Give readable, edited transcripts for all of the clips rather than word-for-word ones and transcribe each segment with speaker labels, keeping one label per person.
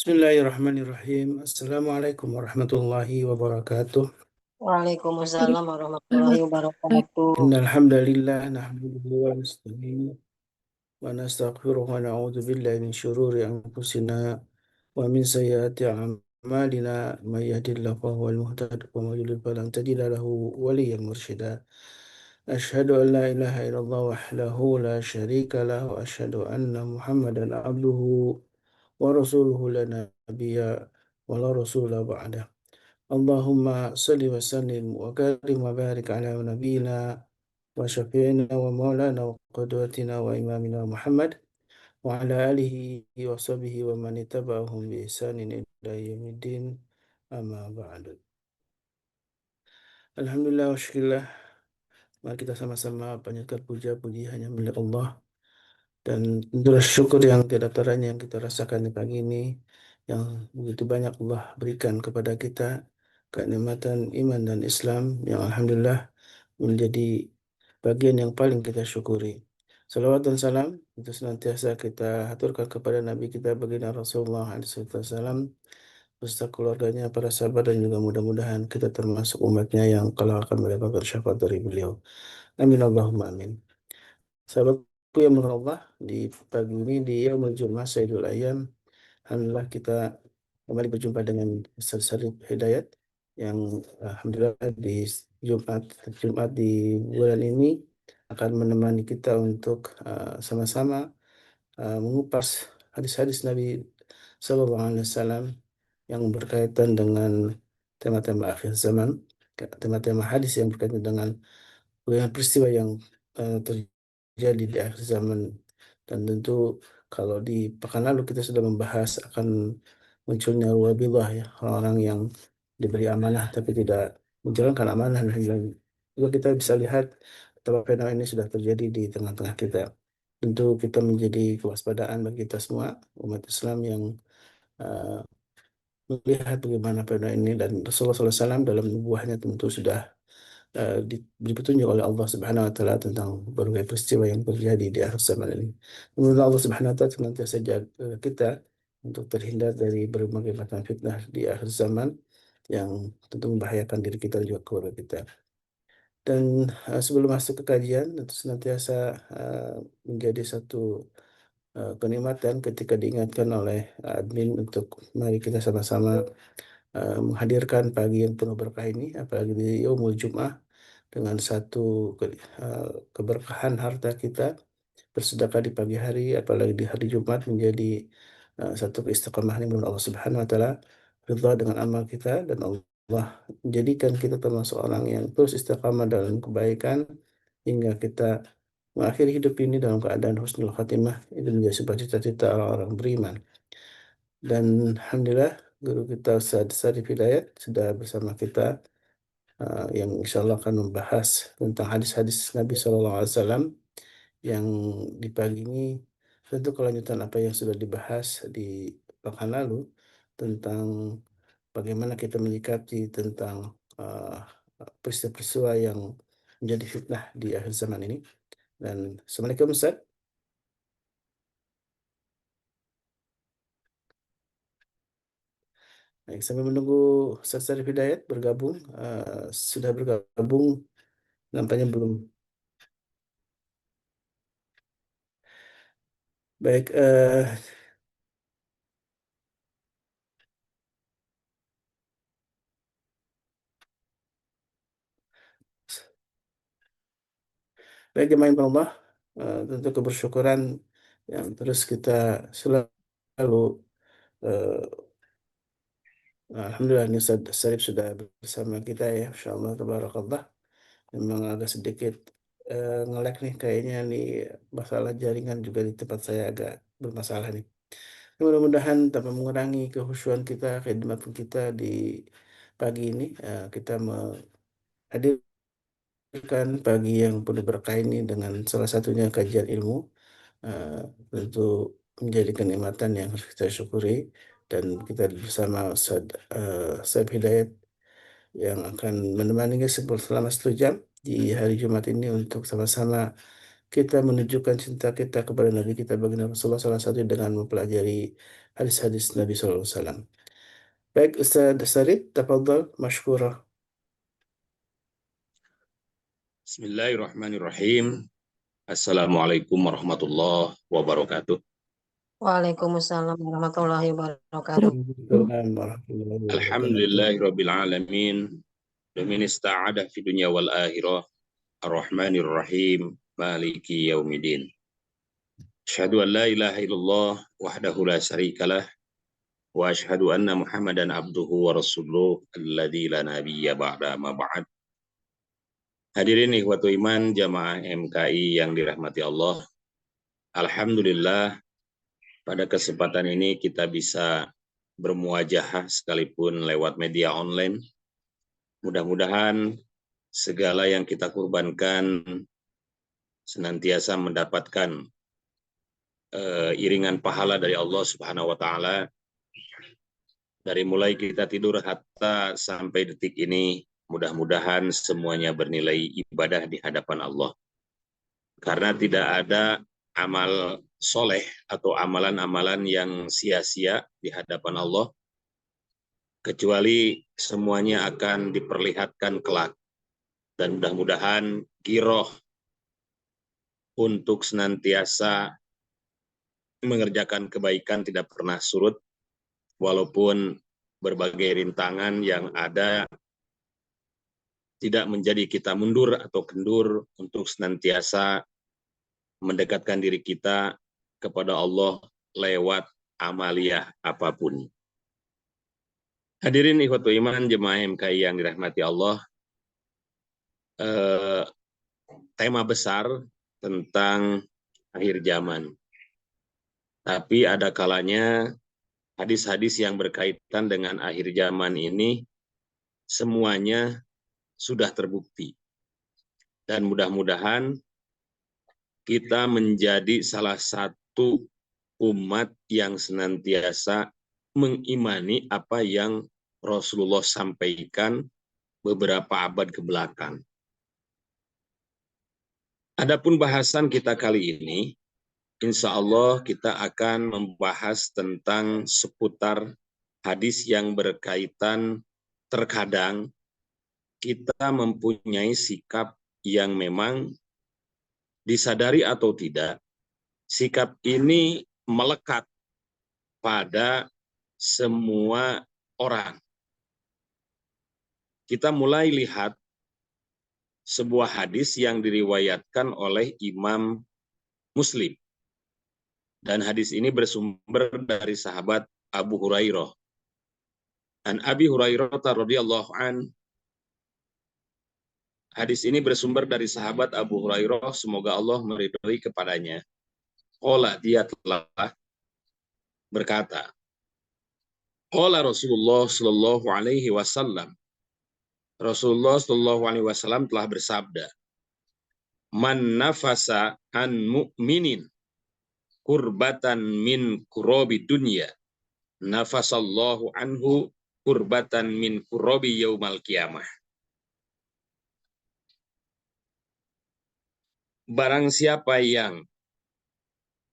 Speaker 1: Bismillahirrahmanirrahim. Assalamualaikum warahmatullahi wabarakatuh.
Speaker 2: Waalaikumsalam warahmatullahi wabarakatuh.
Speaker 1: Innal hamdalillah nahmaduhu wa nasta'inuhu wa nastaghfiruhu wa na'udzu billahi min shururi anfusina wa min sayyiati a'malina may yahdihillahu fahuwal muhtadi wa may yudlil falan tajida lahu waliyyan mursyida. Asyhadu an la ilaha illallah wahdahu la syarika lahu wa asyhadu anna Muhammadan abduhu wa rasuluhu la nabiyya wa la rasula ba'da. Allahumma salli wa sallim wa karim wa barik ala nabiyina wa syafi'ina wa maulana wa qudwatina wa imamina Muhammad wa ala alihi wa sahbihi wa man ittaba'ahum bi ihsanin ila yaumiddin amma ba'du. Alhamdulillah wa syukurillah. Mari kita sama-sama panjatkan puja puji hanya milik Allah dan tentulah syukur yang tiada taranya yang kita rasakan di pagi ini yang begitu banyak Allah berikan kepada kita kenikmatan iman dan Islam yang alhamdulillah menjadi bagian yang paling kita syukuri. Salawat dan salam itu senantiasa kita haturkan kepada Nabi kita baginda Rasulullah SAW beserta keluarganya, para sahabat dan juga mudah-mudahan kita termasuk umatnya yang kelak akan mendapatkan syafaat dari beliau. Amin Allahumma amin. Sahabatku yang berkah Allah, di pagi ini di Yaumul Jumat Sayyidul Ayyam, alhamdulillah kita kembali berjumpa dengan Ustaz Sarip Hidayat yang alhamdulillah di Jumat Jumat di bulan ini akan menemani kita untuk sama-sama mengupas hadis-hadis Nabi Sallallahu Alaihi Wasallam yang berkaitan dengan tema-tema akhir zaman, tema-tema hadis yang berkaitan dengan peristiwa yang terjadi di akhir zaman. Dan tentu kalau di pekan lalu kita sudah membahas akan munculnya wabillah ya, orang-orang yang diberi amanah tapi tidak menjalankan amanah, dan juga kita bisa lihat betapa fenomena ini sudah terjadi di tengah-tengah kita. Tentu kita menjadi kewaspadaan bagi kita semua umat Islam yang uh, melihat bagaimana fenomena ini, dan Rasulullah SAW dalam nubuahnya tentu sudah diberi petunjuk oleh Allah Subhanahu wa taala tentang berbagai peristiwa yang terjadi di akhir zaman ini. Semoga Allah Subhanahu wa taala senantiasa jaga kita untuk terhindar dari berbagai macam fitnah di akhir zaman yang tentu membahayakan diri kita dan juga keluarga kita. Dan sebelum masuk ke kajian, tentu senantiasa menjadi satu kenikmatan ketika diingatkan oleh admin untuk mari kita sama-sama menghadirkan pagi yang penuh berkah ini, apalagi di Yaumul Jum'ah, dengan satu keberkahan harta kita bersedekah di pagi hari, apalagi di hari Jumat, menjadi satu keistiqomahan yang menurut Allah Subhanahu wa taala ridha dengan amal kita, dan Allah menjadikan kita termasuk orang yang terus istiqamah dalam kebaikan hingga kita mengakhiri hidup ini dalam keadaan husnul khatimah. Itu menjadi sebuah cita-cita orang-orang beriman. Dan alhamdulillah guru kita Ustaz Sarif Hidayat sudah bersama kita yang insya Allah akan membahas tentang hadis-hadis Nabi SAW yang di pagi ini tentu kelanjutan apa yang sudah dibahas di pekan lalu tentang bagaimana kita menyikapi tentang uh, peristiwa-peristiwa yang menjadi fitnah di akhir zaman ini. Dan Assalamualaikum Ustaz. Baik, sambil menunggu Ustaz Sarif Hidayat bergabung, sudah bergabung nampaknya belum. Baik, baik jemaah yang Allah, tentu kebersyukuran yang terus kita selalu eh, alhamdulillah ini Ustaz Sarif sudah bersama kita ya, Insya Allah, tabarakallah. Memang agak sedikit nge-lag nih kayaknya nih, masalah jaringan juga di tempat saya agak bermasalah nih. Mudah-mudahan tanpa mengurangi kehusuan kita, kekhidmatan kita di pagi ini, kita menghadirkan pagi yang penuh berkah ini dengan salah satunya kajian ilmu. eh, Tentu menjadi kenikmatan yang harus kita syukuri, dan kita bersama Ustaz Saib Hidayat yang akan menemani kita selama 1 jam di hari Jumat ini untuk sama-sama kita menunjukkan cinta kita kepada Nabi kita baginda Rasulullah salah satu dengan mempelajari hadis-hadis Nabi Sallallahu Alaihi Wasallam. Baik, Ustaz Sarip, tafadhal, mashkurah.
Speaker 3: Bismillahirrahmanirrahim. Assalamualaikum warahmatullahi wabarakatuh.
Speaker 2: Waalaikumsalam warahmatullahi wabarakatuh.
Speaker 1: Waalaikumsalam warahmatullahi wabarakatuh.
Speaker 3: Alhamdulillahirabbil alamin. Bimin ista'adah fi dunya wal akhirah. Ar-Rahmanir Rahim. Maliki yaumiddin. Asyhadu an la ilaha illallah wahdahu la syarikalah wa asyhadu anna Muhammadan abduhu wa rasuluh alladzi la nabiyya ba'da ma ba'd. Hadirin ikhwatu iman jamaah MKI yang dirahmati Allah. Alhamdulillah pada kesempatan ini kita bisa bermuajahah sekalipun lewat media online. Mudah-mudahan segala yang kita kurbankan senantiasa mendapatkan iringan pahala dari Allah Subhanahu wa taala. Dari mulai kita tidur hatta sampai detik ini, mudah-mudahan semuanya bernilai ibadah di hadapan Allah. Karena tidak ada amal soleh atau amalan-amalan yang sia-sia di hadapan Allah, kecuali semuanya akan diperlihatkan kelak. Dan mudah-mudahan giroh untuk senantiasa mengerjakan kebaikan tidak pernah surut, walaupun berbagai rintangan yang ada tidak menjadi kita mundur atau kendur untuk senantiasa mendekatkan diri kita kepada Allah lewat amaliyah apapun. Hadirin ikhwatu iman jemaah MKI yang dirahmati Allah, tema besar tentang akhir zaman. Tapi ada kalanya hadis-hadis yang berkaitan dengan akhir zaman ini semuanya sudah terbukti. Dan mudah-mudahan kita menjadi salah satu umat yang senantiasa mengimani apa yang Rasulullah sampaikan beberapa abad ke belakang. Adapun bahasan kita kali ini, insya Allah kita akan membahas tentang seputar hadis yang berkaitan. Terkadang kita mempunyai sikap yang memang disadari atau tidak, sikap ini melekat pada semua orang. Kita mulai lihat sebuah hadis yang diriwayatkan oleh Imam Muslim. Dan hadis ini bersumber dari sahabat Abu Hurairah. An Abi Hurairah radhiyallahu an. Hadis ini bersumber dari sahabat Abu Hurairah, semoga Allah meridhai kepadanya. Qala, dia telah berkata, qala Rasulullah sallallahu alaihi wasallam. Rasulullah sallallahu alaihi wasallam telah bersabda, man nafasa an mu'minin kurbatan min kurobi dunya, nafasallahu anhu kurbatan min kurobi yaumal qiyamah. Barang siapa yang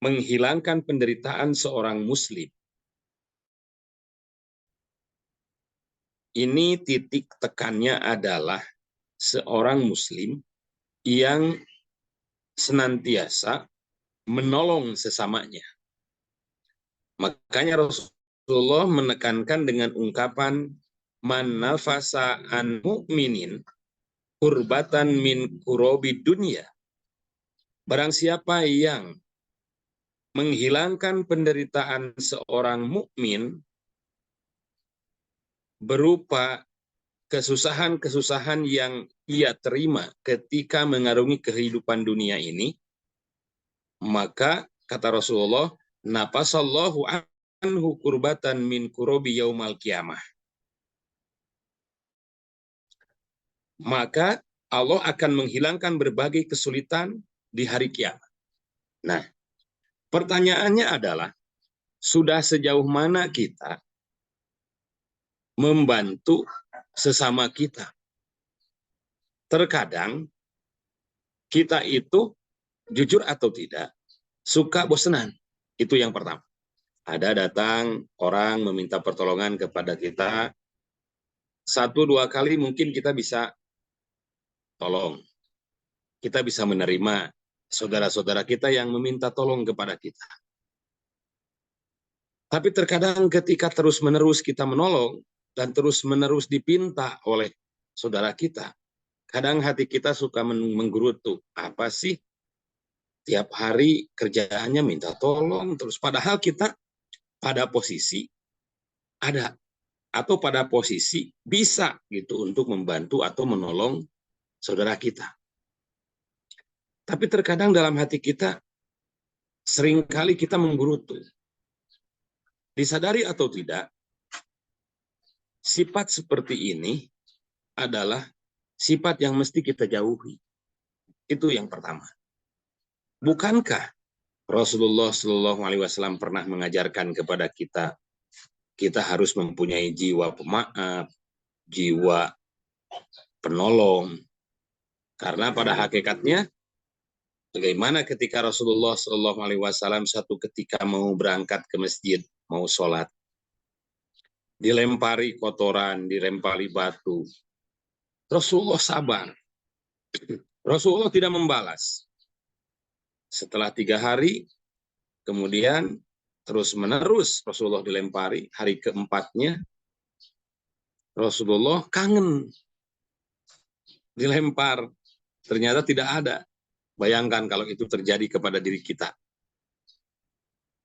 Speaker 3: menghilangkan penderitaan seorang muslim, ini titik tekannya adalah seorang muslim yang senantiasa menolong sesamanya. Makanya Rasulullah menekankan dengan ungkapan man nafasa an mu'minin kurbatan min kurobi dunya. Barang siapa yang menghilangkan penderitaan seorang mukmin berupa kesusahan-kesusahan yang ia terima ketika mengarungi kehidupan dunia ini, maka kata Rasulullah, nafasallahu anhu kurbatan min kurobi yaumal qiyamah. Maka Allah akan menghilangkan berbagai kesulitan di hari kiamat. Nah, pertanyaannya adalah, sudah sejauh mana kita membantu sesama kita? Terkadang kita itu Jujur atau tidak, suka bosenan. Itu yang pertama. Ada datang orang meminta pertolongan kepada kita, 1-2 kali mungkin kita bisa tolong. Kita bisa menerima saudara-saudara kita yang meminta tolong kepada kita. Tapi terkadang ketika terus-menerus kita menolong dan terus-menerus dipinta oleh saudara kita, kadang hati kita suka menggerutu. Apa sih? Tiap hari kerjaannya minta tolong terus. Padahal kita pada posisi ada atau pada posisi bisa gitu untuk membantu atau menolong saudara kita. Tapi terkadang dalam hati kita seringkali kita menggerutu. Disadari atau tidak, sifat seperti ini adalah sifat yang mesti kita jauhi. Itu yang pertama. Bukankah Rasulullah Shallallahu Alaihi Wasallam pernah mengajarkan kepada kita, kita harus mempunyai jiwa pemaaf, jiwa penolong. Karena pada hakikatnya, bagaimana ketika Rasulullah Shallallahu Alaihi Wasallam satu ketika mau berangkat ke masjid, mau sholat, dilempari kotoran, dilempari batu, Rasulullah sabar. Rasulullah tidak membalas. Setelah 3 hari, kemudian terus-menerus Rasulullah dilempari. Hari keempatnya, Rasulullah kangen. Dilempar. Ternyata tidak ada. Bayangkan kalau itu terjadi kepada diri kita.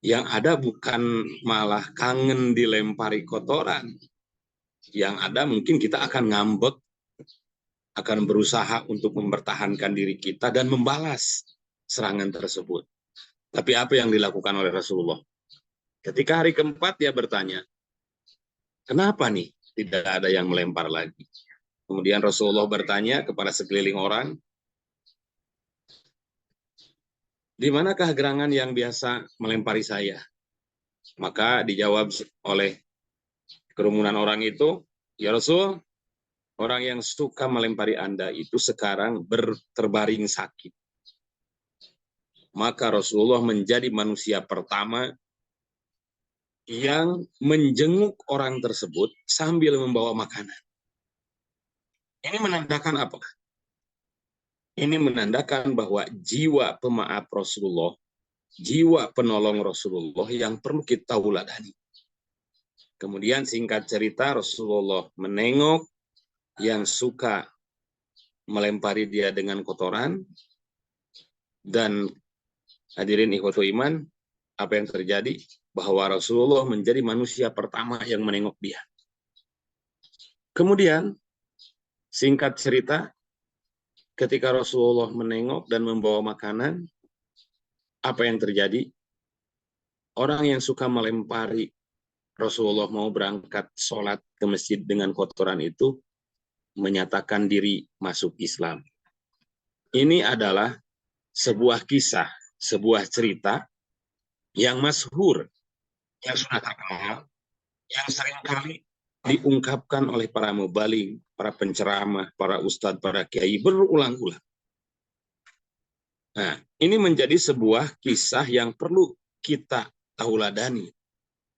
Speaker 3: Yang ada bukan malah kangen dilempari kotoran. Yang ada mungkin kita akan ngambek, akan berusaha untuk mempertahankan diri kita dan membalas serangan tersebut. Tapi apa yang dilakukan oleh Rasulullah? Ketika hari keempat dia bertanya, kenapa nih tidak ada yang melempar lagi? Kemudian Rasulullah bertanya kepada sekeliling orang, di manakah gerangan yang biasa melempari saya? Maka dijawab oleh kerumunan orang itu, ya Rasul, orang yang suka melempari Anda itu sekarang terbaring sakit. Maka Rasulullah menjadi manusia pertama yang menjenguk orang tersebut sambil membawa makanan. Ini menandakan apa? Ini menandakan bahwa jiwa pemaaf Rasulullah, jiwa penolong Rasulullah yang perlu kita uladani. Kemudian singkat cerita, Rasulullah menengok yang suka melempari dia dengan kotoran, dan hadirin ikhwatul iman, apa yang terjadi? Bahwa Rasulullah menjadi manusia pertama yang menengok dia. Kemudian, singkat cerita, ketika Rasulullah menengok dan membawa makanan, apa yang terjadi? Orang yang suka melempari Rasulullah mau berangkat sholat ke masjid dengan kotoran itu menyatakan diri masuk Islam. Ini adalah sebuah kisah, sebuah cerita yang masyhur, yang sudah terkenal, yang seringkali diungkapkan oleh para mubaligh, para penceramah, para ustadz, para kiai berulang-ulang. Nah, ini menjadi sebuah kisah yang perlu kita tauladani,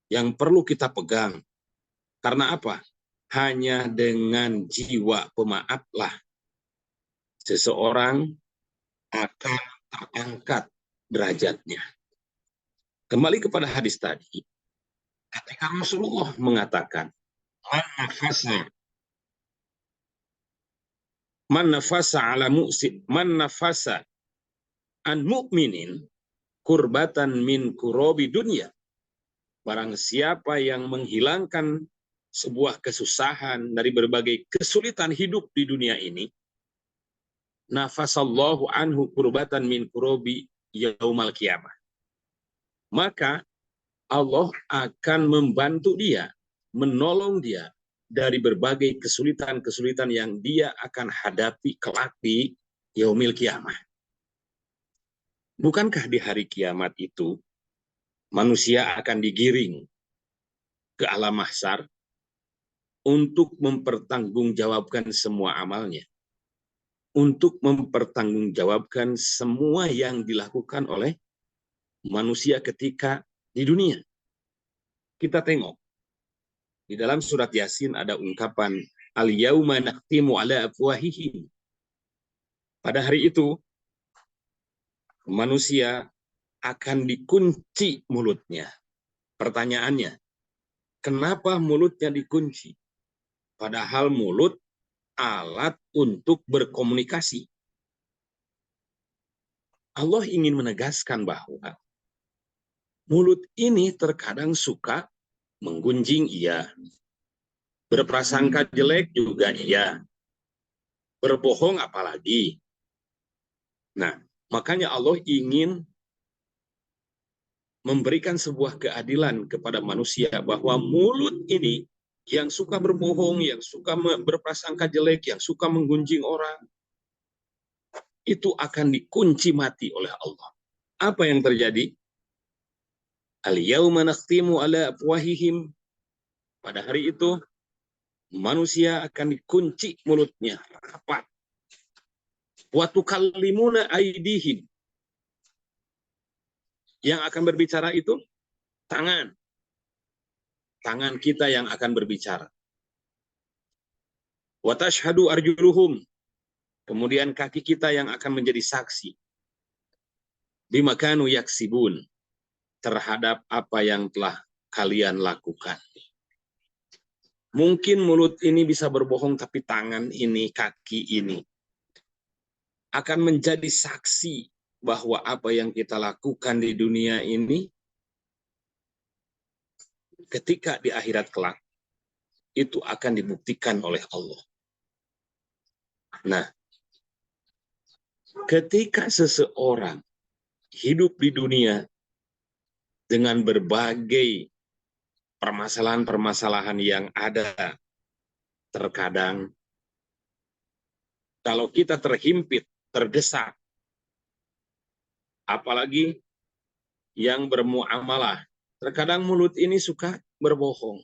Speaker 3: yang perlu kita pegang. Karena apa? Hanya dengan jiwa pemaaflah seseorang akan terangkat derajatnya. Kembali kepada hadis tadi, ketika Rasulullah mengatakan, man nafasa an mu'minin kurbatan min kurobi dunia. Barang siapa yang menghilangkan sebuah kesusahan dari berbagai kesulitan hidup di dunia ini, nafasallahu anhu kurbatan min kurobi yaumal qiyamah. Maka Allah akan membantu dia, menolong dia dari berbagai kesulitan-kesulitan yang dia akan hadapi kelak di yaumil qiyamah. Bukankah di hari kiamat itu manusia akan digiring ke alam mahsyar untuk mempertanggungjawabkan semua amalnya? untuk mempertanggungjawabkan semua yang dilakukan oleh manusia ketika di dunia. Kita tengok, di dalam surat Yasin ada ungkapan, Al-yauma nakhtimu ala afwahihim. Pada hari itu, manusia akan dikunci mulutnya. Pertanyaannya, kenapa mulutnya dikunci? Padahal mulut alat untuk berkomunikasi. Allah ingin menegaskan bahwa mulut ini terkadang suka menggunjing, iya. Berprasangka jelek juga iya. Berbohong apalagi. Nah, makanya Allah ingin memberikan sebuah keadilan kepada manusia bahwa mulut ini yang suka berbohong, yang suka berprasangka jelek, yang suka menggunjing orang, itu akan dikunci mati oleh Allah. Apa yang terjadi? Al-yauma nakhtimu ala afwahihim. Pada hari itu, manusia akan dikunci mulutnya rapat. Wa tukallimuna aydihim. Yang akan berbicara itu tangan. Tangan kita yang akan berbicara. Wa tashhadu arjuluhum. Kemudian kaki kita yang akan menjadi saksi. Bima kanu yaksibun. Terhadap apa yang telah kalian lakukan. Mungkin mulut ini bisa berbohong, tapi tangan ini, kaki ini akan menjadi saksi bahwa apa yang kita lakukan di dunia ini ketika di akhirat kelak itu akan dibuktikan oleh Allah. Nah, ketika seseorang hidup di dunia dengan berbagai permasalahan-permasalahan yang ada, terkadang kalau kita terhimpit, terdesak, apalagi yang bermuamalah, terkadang mulut ini suka berbohong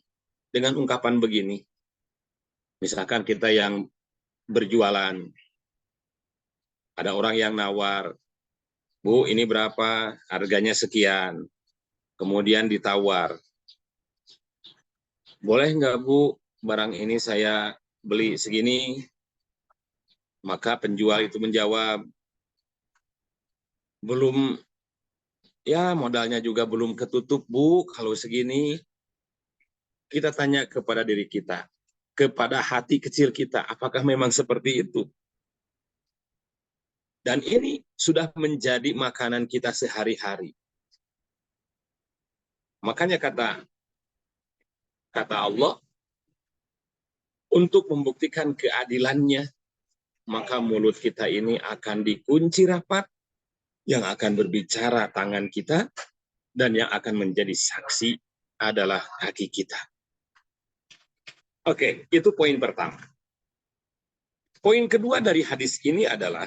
Speaker 3: dengan ungkapan begini. Misalkan kita yang berjualan, ada orang yang nawar, Bu, ini berapa? Harganya sekian. Kemudian ditawar. Boleh nggak, Bu, barang ini saya beli segini? Maka penjual itu menjawab, belum, ya modalnya juga belum ketutup, Bu, kalau segini. Kita tanya kepada diri kita, kepada hati kecil kita, apakah memang seperti itu? Dan ini sudah menjadi makanan kita sehari-hari. Makanya kata Allah, untuk membuktikan keadilannya, maka mulut kita ini akan dikunci rapat, yang akan berbicara tangan kita, dan yang akan menjadi saksi adalah kaki kita. Oke, itu poin pertama. Poin kedua dari hadis ini adalah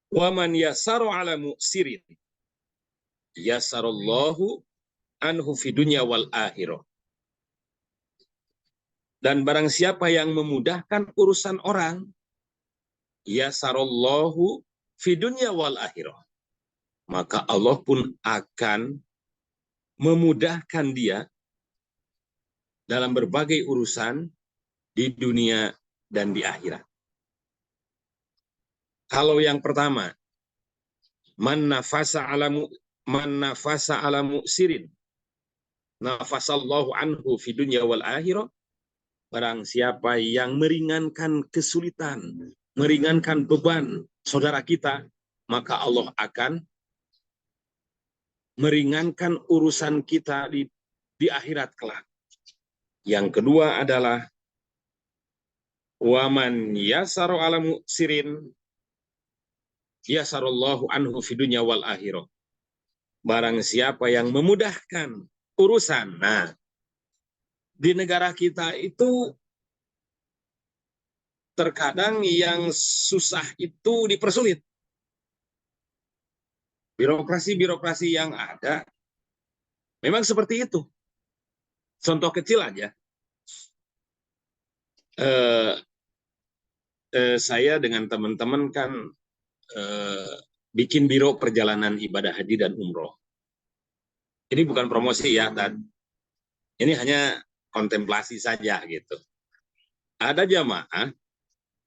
Speaker 3: waman yasaru ala mu'sirin yasarallahu anhu fi dunya wal akhirah. Dan barang siapa yang memudahkan urusan orang, yasarallahu fi dunya wal akhirah, maka Allah pun akan memudahkan dia dalam berbagai urusan di dunia dan di akhirat. Kalau yang pertama, man nafasa ala mu'sirin nafasallahu anhu fi dunya wal akhirah. Barang siapa yang meringankan kesulitan, meringankan beban saudara kita, maka Allah akan meringankan urusan kita di akhirat kelak. Yang kedua adalah waman yasaru ala mu'sirin yasarullahu anhu fi dunya wal akhirah. Barang siapa yang memudahkan urusan. Nah, di negara kita itu terkadang yang susah itu dipersulit. Birokrasi-birokrasi yang ada memang seperti itu. Contoh kecil aja. saya dengan teman-teman kan bikin biro perjalanan ibadah haji dan umroh. Ini bukan promosi ya, ini hanya kontemplasi saja gitu. Ada jamaah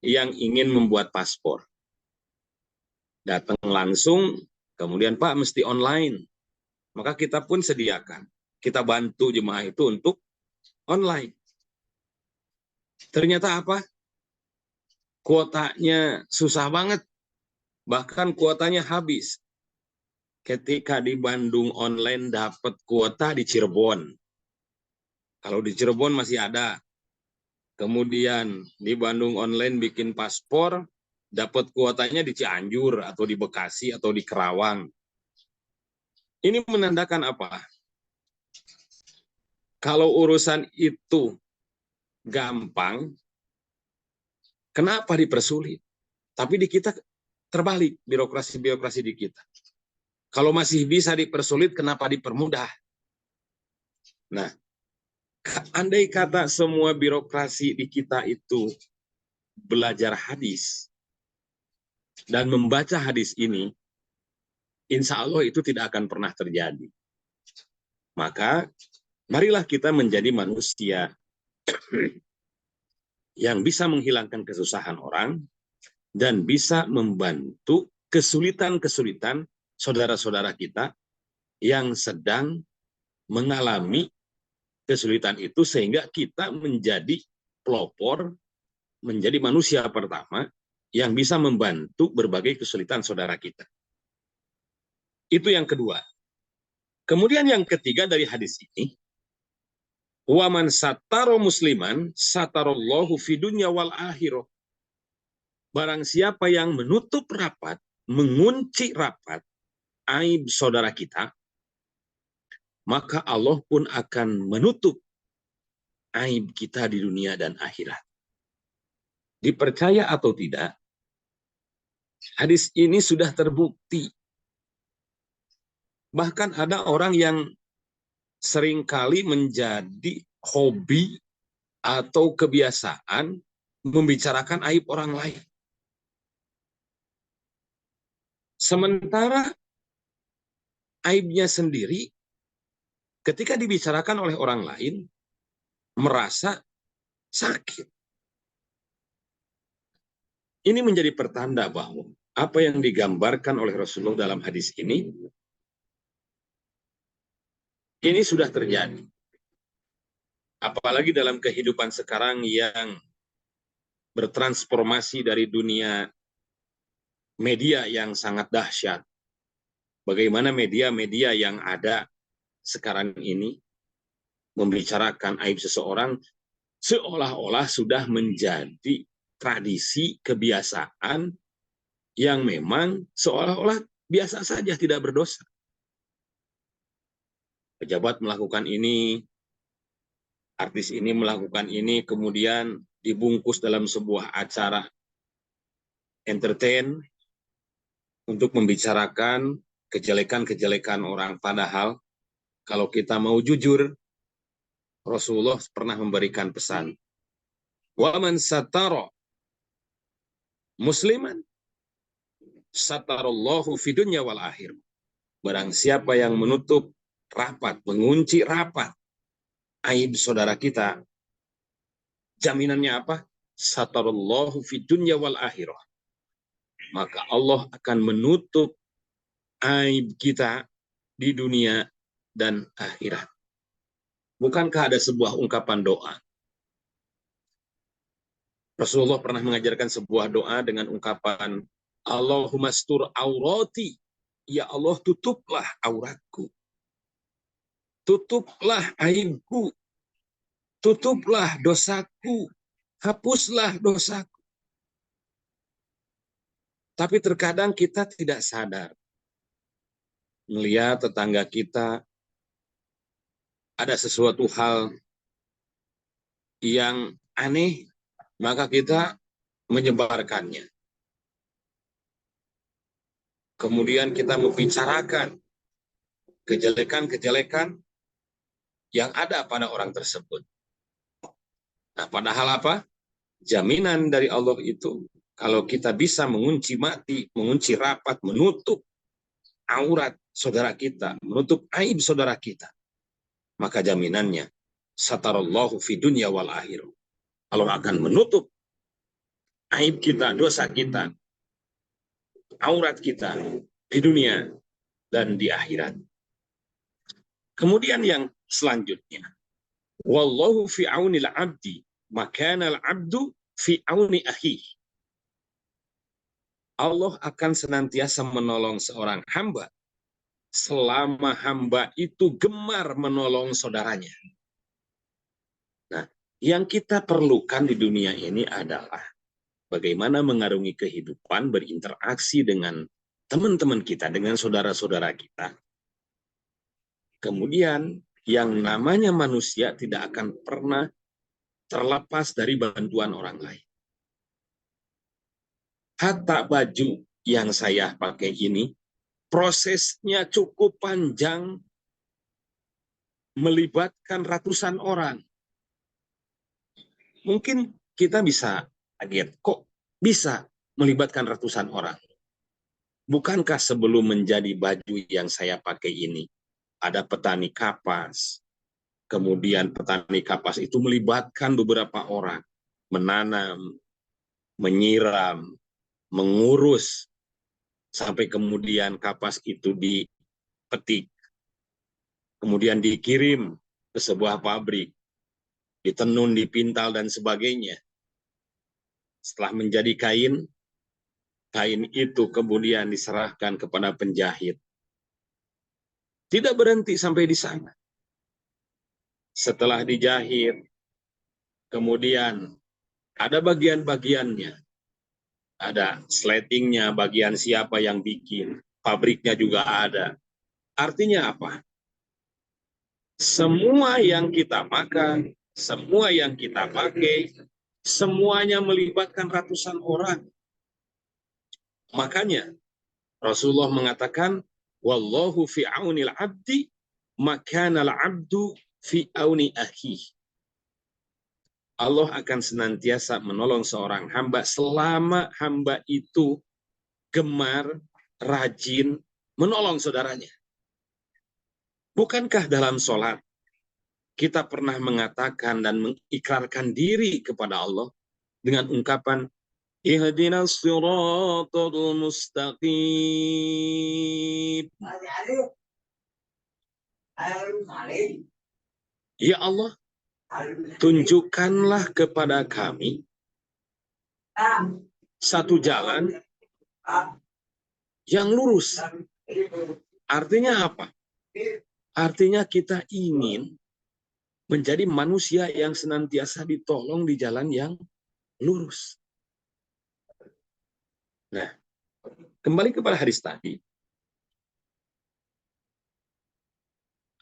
Speaker 3: yang ingin membuat paspor. Datang langsung, kemudian Pak mesti online. Maka kita pun sediakan. Kita bantu jemaah itu untuk online. Ternyata apa? Kuotanya susah banget. Bahkan kuotanya habis. Ketika di Bandung online dapat kuota di Cirebon. Kalau di Cirebon masih ada. Kemudian di Bandung online bikin paspor, dapat kuotanya di Cianjur atau di Bekasi atau di Kerawang. Ini menandakan apa? Kalau urusan itu gampang, kenapa dipersulit? Tapi di kita terbalik birokrasi-birokrasi di kita. Kalau masih bisa dipersulit, kenapa dipermudah? Nah, andai kata semua birokrasi di kita itu belajar hadis dan membaca hadis ini, insya Allah itu tidak akan pernah terjadi. Maka, marilah kita menjadi manusia yang bisa menghilangkan kesusahan orang dan bisa membantu kesulitan-kesulitan saudara-saudara kita yang sedang mengalami kesulitan itu, sehingga kita menjadi pelopor, menjadi manusia pertama yang bisa membantu berbagai kesulitan saudara kita. Itu yang kedua. Kemudian yang ketiga dari hadis ini, wa man sataro musliman satarallahu fid dunya wal akhirah. Barang siapa yang menutup rapat, mengunci rapat aib saudara kita, maka Allah pun akan menutup aib kita di dunia dan akhirat. Dipercaya atau tidak, hadis ini sudah terbukti. Bahkan ada orang yang seringkali menjadi hobi atau kebiasaan membicarakan aib orang lain. Sementara aibnya sendiri ketika dibicarakan oleh orang lain merasa sakit. Ini menjadi pertanda bahwa apa yang digambarkan oleh Rasulullah dalam hadis ini sudah terjadi. Apalagi dalam kehidupan sekarang yang bertransformasi dari dunia media yang sangat dahsyat. Bagaimana media-media yang ada sekarang ini membicarakan aib seseorang seolah-olah sudah menjadi tradisi, kebiasaan yang memang seolah-olah biasa saja, tidak berdosa. Pejabat melakukan ini, artis ini melakukan ini, kemudian dibungkus dalam sebuah acara entertain untuk membicarakan kejelekan-kejelekan orang. Padahal kalau kita mau jujur, Rasulullah pernah memberikan pesan, wa man satara musliman satarallahu fid dunya wal akhir. Barang siapa yang menutup rapat, mengunci rapat aib saudara kita, jaminannya apa? Satarallahu fid dunya wal akhirah. Maka Allah akan menutup aib kita di dunia dan akhirat. Bukankah ada sebuah ungkapan doa? Rasulullah pernah mengajarkan sebuah doa dengan ungkapan, Allahumma stur aurati, ya Allah tutuplah auratku, tutuplah aibku, tutuplah dosaku, hapuslah dosaku. Tapi terkadang kita tidak sadar, melihat tetangga kita ada sesuatu hal yang aneh, maka kita menyebarkannya. Kemudian kita membicarakan kejelekan-kejelekan yang ada pada orang tersebut. Nah, padahal apa? jaminan dari Allah itu, kalau kita bisa mengunci mati, mengunci rapat, menutup aurat saudara kita, menutup aib saudara kita, maka jaminannya satarallahu fi dunya wal akhirah. Allah akan menutup aib kita, dosa kita, aurat kita di dunia dan di akhirat. Kemudian yang selanjutnya, wallahu fi aunil abdi, makana al abdu fi auni akhi. Allah akan senantiasa menolong seorang hamba selama hamba itu gemar menolong saudaranya. Nah, yang kita perlukan di dunia ini adalah bagaimana mengarungi kehidupan, berinteraksi dengan teman-teman kita, dengan saudara-saudara kita. Kemudian yang namanya manusia tidak akan pernah terlepas dari bantuan orang lain. Hatta baju yang saya pakai ini, prosesnya cukup panjang, melibatkan ratusan orang. Mungkin kita bisa kaget, kok bisa melibatkan ratusan orang? Bukankah sebelum menjadi baju yang saya pakai ini, ada petani kapas, kemudian petani kapas itu melibatkan beberapa orang, menanam, menyiram, mengurus, sampai kemudian kapas itu dipetik, kemudian dikirim ke sebuah pabrik, ditenun, dipintal, dan sebagainya. Setelah menjadi kain, kain itu kemudian diserahkan kepada penjahit. Tidak berhenti sampai di sana. Setelah dijahit, kemudian ada bagian-bagiannya. Ada slatingnya, bagian siapa yang bikin. Pabriknya juga ada. Artinya apa? Semua yang kita makan, semua yang kita pakai, semuanya melibatkan ratusan orang. Makanya Rasulullah mengatakan, wallahu fi aunil abdi, makana al-abdu fi auni akhi. Allah akan senantiasa menolong seorang hamba selama hamba itu gemar, rajin, menolong saudaranya. Bukankah dalam sholat kita pernah mengatakan dan mengikrarkan diri kepada Allah dengan ungkapan ihdinas siratal mustaqim. Ya Allah, tunjukkanlah kepada kami satu jalan yang lurus. Artinya apa? Artinya kita ingin menjadi manusia yang senantiasa ditolong di jalan yang lurus. Nah, kembali kepada hadis tadi.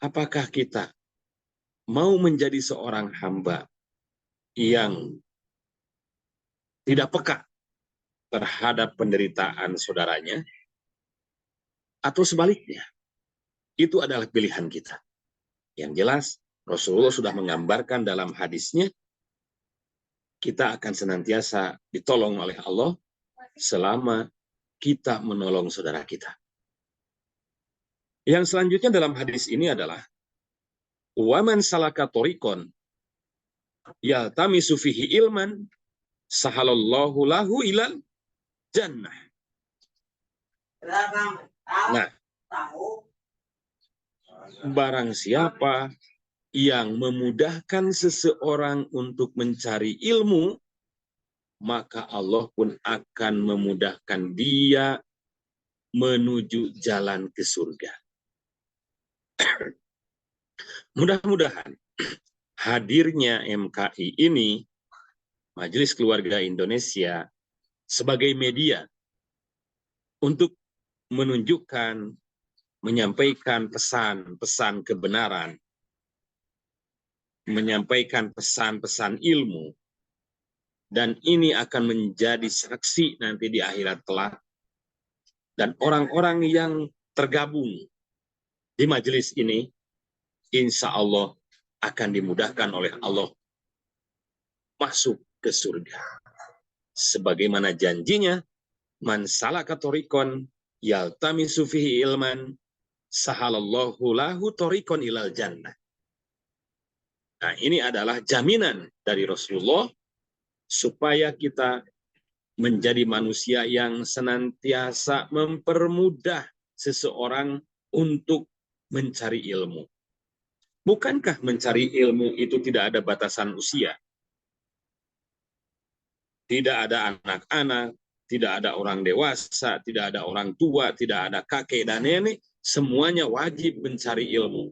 Speaker 3: Apakah kita mau menjadi seorang hamba yang tidak peka terhadap penderitaan saudaranya, atau sebaliknya? Itu adalah pilihan kita. Yang jelas, Rasulullah sudah menggambarkan dalam hadisnya, kita akan senantiasa ditolong oleh Allah selama kita menolong saudara kita. Yang selanjutnya dalam hadis ini adalah waman salaka thoriqon yaltamisu fihi ilman sahalallahu lahu ilal jannah. Nah, barang siapa yang memudahkan seseorang untuk mencari ilmu, maka Allah pun akan memudahkan dia menuju jalan ke surga. Mudah-mudahan hadirnya MKI ini, Majelis Keluarga Indonesia, sebagai media untuk menunjukkan, menyampaikan pesan-pesan kebenaran, menyampaikan pesan-pesan ilmu, dan ini akan menjadi saksi nanti di akhirat kelak. Dan orang-orang yang tergabung di majelis ini, insya Allah akan dimudahkan oleh Allah masuk ke surga. Sebagaimana janjinya, man salaka thoriqan yaltamisu fihi ilman sahalallahu lahu thoriqan ilal jannah. Nah, ini adalah jaminan dari Rasulullah supaya kita menjadi manusia yang senantiasa mempermudah seseorang untuk mencari ilmu. Bukankah mencari ilmu itu tidak ada batasan usia? Tidak ada anak-anak, tidak ada orang dewasa, tidak ada orang tua, tidak ada kakek dan nenek, semuanya wajib mencari ilmu.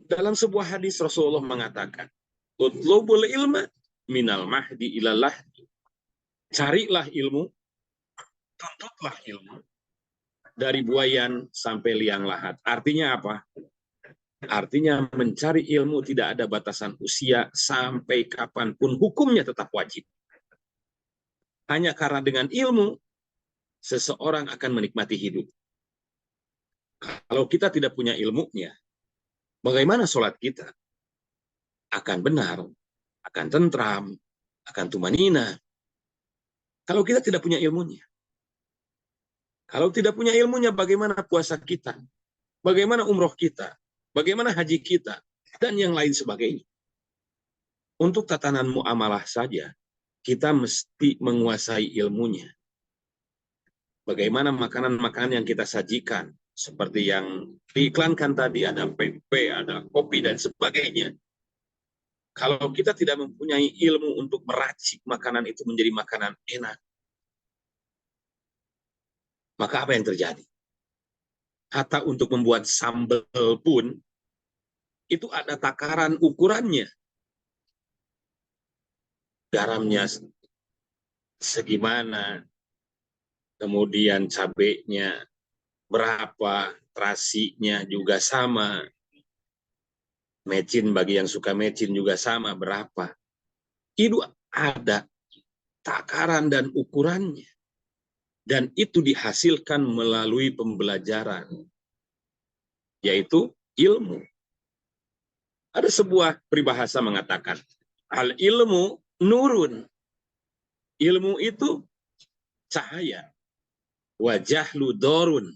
Speaker 3: Dalam sebuah hadis Rasulullah mengatakan, utlubul ilma minal mahdi ilal lahdi. Carilah ilmu, tuntutlah ilmu dari buayan sampai liang lahat. Artinya apa? Artinya mencari ilmu tidak ada batasan usia, sampai kapanpun hukumnya tetap wajib. Hanya karena dengan ilmu, seseorang akan menikmati hidup. Kalau kita tidak punya ilmunya, bagaimana sholat kita? Akan benar, akan tentram, akan tumanina. Kalau kita tidak punya ilmunya. Kalau tidak punya ilmunya, bagaimana puasa kita? Bagaimana umroh kita? Bagaimana haji kita? Dan yang lain sebagainya. Untuk tatanan muamalah saja, kita mesti menguasai ilmunya. Bagaimana makanan-makanan yang kita sajikan, seperti yang diiklankan tadi, ada pempek, ada kopi, dan sebagainya. Kalau kita tidak mempunyai ilmu untuk meracik makanan itu menjadi makanan enak, maka apa yang terjadi? Hatta untuk membuat sambal pun, itu ada takaran ukurannya. Garamnya segimana, kemudian cabenya berapa, terasinya juga sama, mecin bagi yang suka mecin juga sama berapa. Itu ada takaran dan ukurannya. Dan itu dihasilkan melalui pembelajaran, yaitu ilmu. Ada sebuah peribahasa mengatakan, al ilmu nurun. Ilmu itu cahaya. Wajahlu dorun.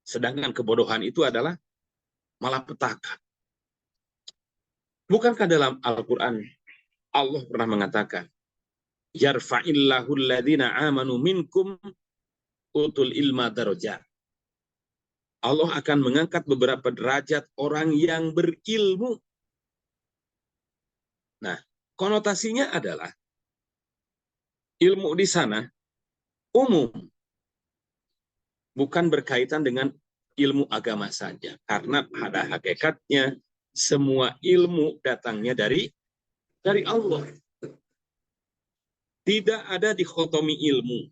Speaker 3: Sedangkan kebodohan itu adalah malapetaka. Bukankah dalam Al-Quran Allah pernah mengatakan, yarfa'illahu alladhina amanu minkum utul ilma darajat. Allah akan mengangkat beberapa derajat orang yang berilmu. Nah, konotasinya adalah ilmu di sana umum, bukan berkaitan dengan ilmu agama saja. Karena pada hakikatnya semua ilmu datangnya dari Allah. Tidak ada dikotomi ilmu.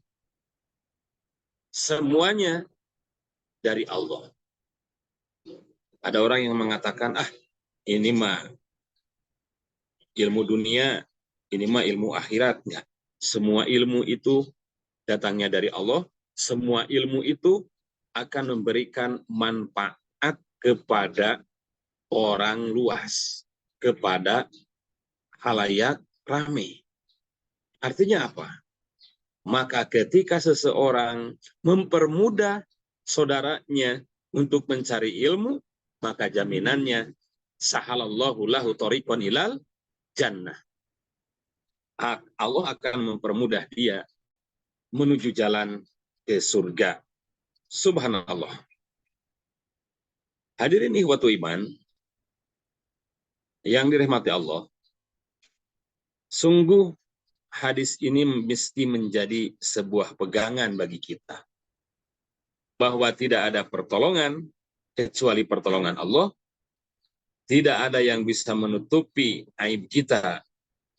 Speaker 3: Semuanya dari Allah. Ada orang yang mengatakan, ini mah ilmu dunia, ini mah ilmu akhirat. Enggak. Semua ilmu itu datangnya dari Allah. Semua ilmu itu akan memberikan manfaat kepada orang luas, kepada halayak ramai. Artinya apa? Maka ketika seseorang mempermudah saudaranya untuk mencari ilmu, maka jaminannya sahalallahu lahu thoriqan ilal jannah. Allah akan mempermudah dia menuju jalan ke surga. Subhanallah. Hadirin ikhwatu iman yang dirahmati Allah, sungguh hadis ini mesti menjadi sebuah pegangan bagi kita. Bahwa tidak ada pertolongan kecuali pertolongan Allah. Tidak ada yang bisa menutupi aib kita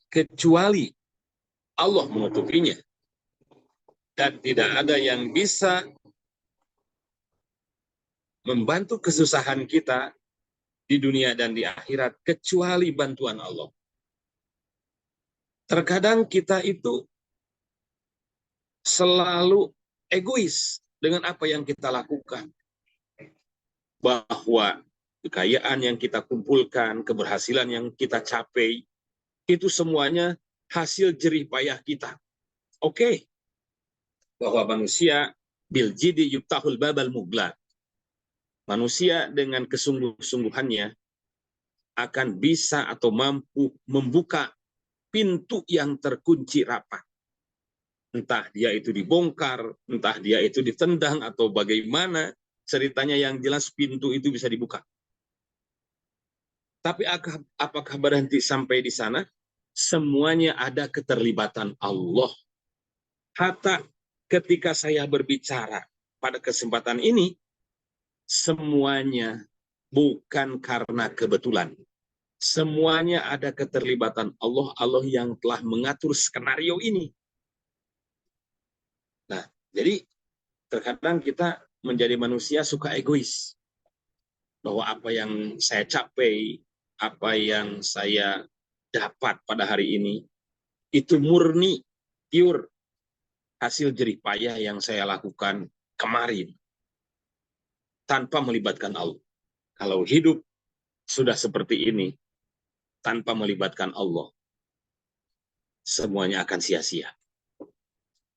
Speaker 3: kecuali Allah menutupinya. Dan tidak ada yang bisa membantu kesusahan kita di dunia dan di akhirat kecuali bantuan Allah. Terkadang kita itu selalu egois dengan apa yang kita lakukan. Bahwa kekayaan yang kita kumpulkan, keberhasilan yang kita capai, itu semuanya hasil jerih payah kita. Oke, bahwa manusia bil jidi yuftahul babal mughlaq. Manusia dengan kesungguh-sungguhannya akan bisa atau mampu membuka pintu yang terkunci rapat. Entah dia itu dibongkar, entah dia itu ditendang, atau bagaimana ceritanya, yang jelas pintu itu bisa dibuka. Tapi apakah berhenti sampai di sana? Semuanya ada keterlibatan Allah. Hatta ketika saya berbicara pada kesempatan ini, semuanya bukan karena kebetulan. Semuanya ada keterlibatan Allah, Allah yang telah mengatur skenario ini. Nah, jadi terkadang kita menjadi manusia suka egois. Bahwa apa yang saya capai, apa yang saya dapat pada hari ini, itu murni, pure, hasil jerih payah yang saya lakukan kemarin. Tanpa melibatkan Allah. Kalau hidup sudah seperti ini, tanpa melibatkan Allah, semuanya akan sia-sia.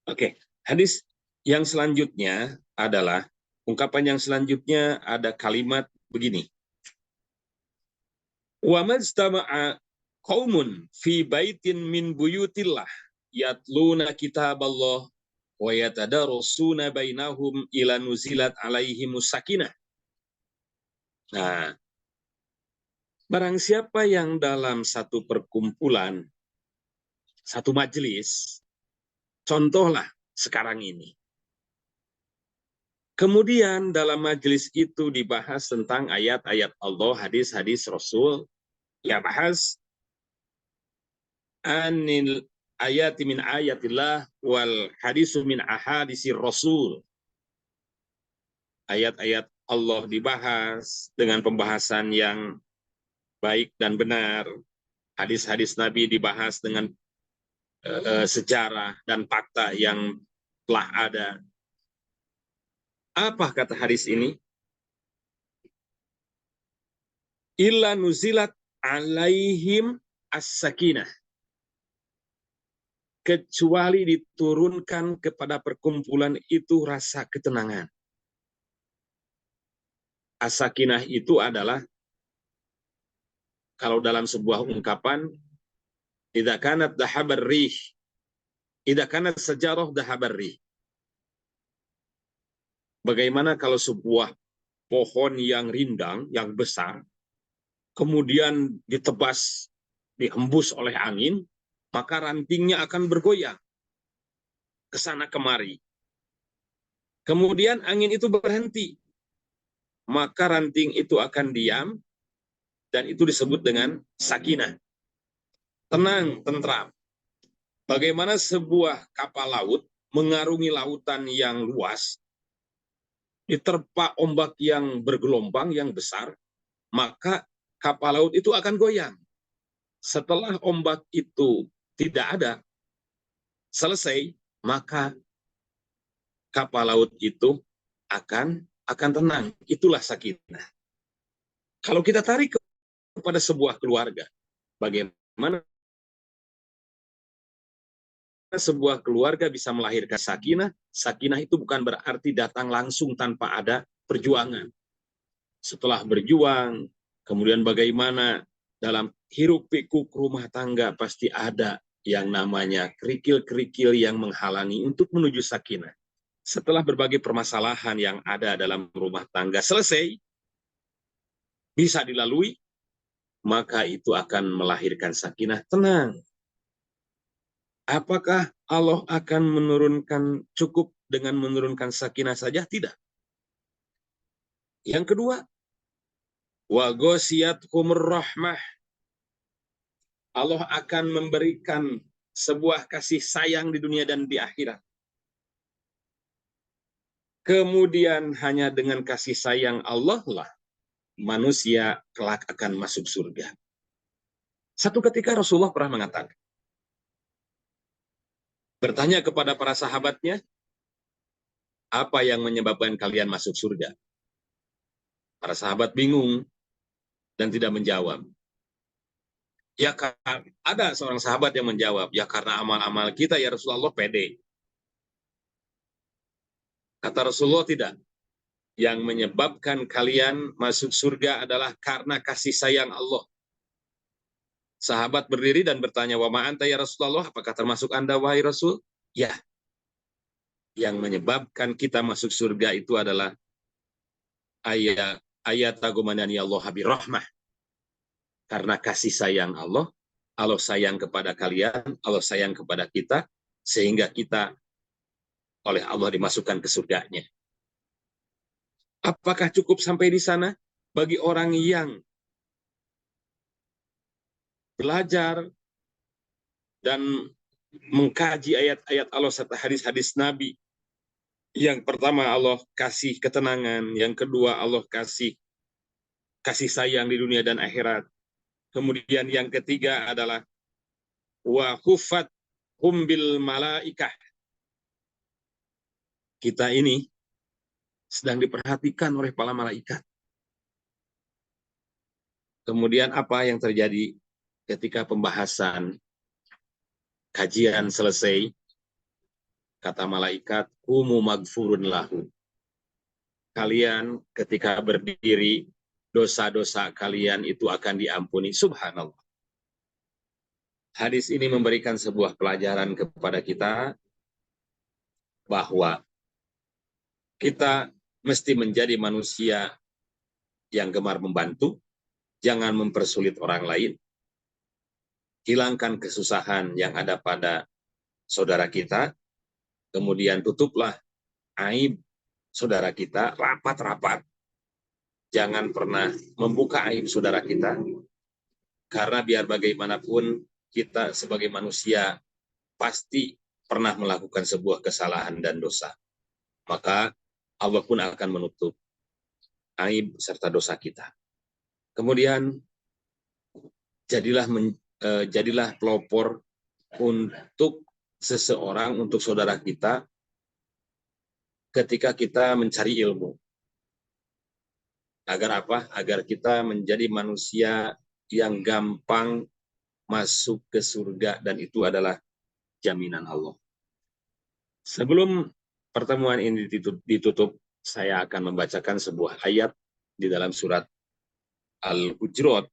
Speaker 3: Oke, hadis yang selanjutnya adalah, ungkapan yang selanjutnya ada kalimat begini. Wa majtama'a qaumun fi baitin min buyutillah yatluna kitaballah wa yatadarusuna bainahum ila nuzilat alaihimus sakinah. Nah, barang siapa yang dalam satu perkumpulan, satu majelis, contohlah sekarang ini. Kemudian dalam majelis itu dibahas tentang ayat-ayat Allah, hadis-hadis Rasul, ya bahas anil ayati min ayatillah wal hadisu min ahadisir Rasul. Ayat-ayat Allah dibahas dengan pembahasan yang baik dan benar. Hadis-hadis Nabi dibahas dengan sejarah dan fakta yang telah ada. Apa kata hadis ini? Illa nuzilat alaihim as-sakinah. Kecuali diturunkan kepada perkumpulan itu rasa ketenangan. As-sakinah itu adalah, kalau dalam sebuah ungkapan, idza kanat dhahabar rih, idza kanat sajarah dhahabar rih. Bagaimana kalau sebuah pohon yang rindang, yang besar, kemudian ditebas, dihembus oleh angin, maka rantingnya akan bergoyang ke sana kemari. Kemudian angin itu berhenti, maka ranting itu akan diam, dan itu disebut dengan sakinah. Tenang, tentram. Bagaimana sebuah kapal laut mengarungi lautan yang luas, diterpa ombak yang bergelombang, yang besar, maka kapal laut itu akan goyang. Setelah ombak itu tidak ada, selesai, maka kapal laut itu akan tenang. Itulah sakinah. Kalau kita tarik kepada sebuah keluarga, bagaimana sebuah keluarga bisa melahirkan sakinah? Sakinah itu bukan berarti datang langsung tanpa ada perjuangan. Setelah berjuang, kemudian bagaimana dalam hiruk pikuk rumah tangga pasti ada yang namanya kerikil-kerikil yang menghalangi untuk menuju sakinah. Setelah berbagai permasalahan yang ada dalam rumah tangga selesai, bisa dilalui, maka itu akan melahirkan sakinah. Tenang. Apakah Allah akan menurunkan cukup dengan menurunkan sakinah saja? Tidak. Yang kedua, wa ghasiyatkumur rahmah. Allah akan memberikan sebuah kasih sayang di dunia dan di akhirat. Kemudian hanya dengan kasih sayang Allah lah manusia kelak akan masuk surga. Satu ketika Rasulullah pernah mengatakan, bertanya kepada para sahabatnya, apa yang menyebabkan kalian masuk surga? Para sahabat bingung dan tidak menjawab. Ya, ada seorang sahabat yang menjawab, ya karena amal-amal kita ya Rasulullah pede. Kata Rasulullah tidak. Yang menyebabkan kalian masuk surga adalah karena kasih sayang Allah. Sahabat berdiri dan bertanya, wa ma anta ya Rasulullah, apakah termasuk Anda wahai Rasul? Ya, yang menyebabkan kita masuk surga itu adalah ayat tagumanani Allah birrahmah. Karena kasih sayang Allah, Allah sayang kepada kalian, Allah sayang kepada kita, sehingga kita oleh Allah dimasukkan ke surganya. Apakah cukup sampai di sana? Bagi orang yang belajar dan mengkaji ayat-ayat Allah serta hadis-hadis Nabi. Yang pertama Allah kasih ketenangan, yang kedua Allah kasih sayang di dunia dan akhirat. Kemudian yang ketiga adalah wa hufat humbil malaikah. Kita ini sedang diperhatikan oleh para malaikat. Kemudian apa yang terjadi ketika pembahasan kajian selesai? Kata malaikat, humu magfurun lahu. Kalian ketika berdiri, dosa-dosa kalian itu akan diampuni. Subhanallah. Hadis ini memberikan sebuah pelajaran kepada kita bahwa kita mesti menjadi manusia yang gemar membantu, jangan mempersulit orang lain, hilangkan kesusahan yang ada pada saudara kita, kemudian tutuplah aib saudara kita rapat-rapat. Jangan pernah membuka aib saudara kita, karena biar bagaimanapun kita sebagai manusia pasti pernah melakukan sebuah kesalahan dan dosa. Maka Allah pun akan menutup aib serta dosa kita. Kemudian jadilah pelopor untuk seseorang, untuk saudara kita ketika kita mencari ilmu. Agar apa? Agar kita menjadi manusia yang gampang masuk ke surga, dan itu adalah jaminan Allah. Sebelum pertemuan ini ditutup, saya akan membacakan sebuah ayat di dalam surat Al-Hujurat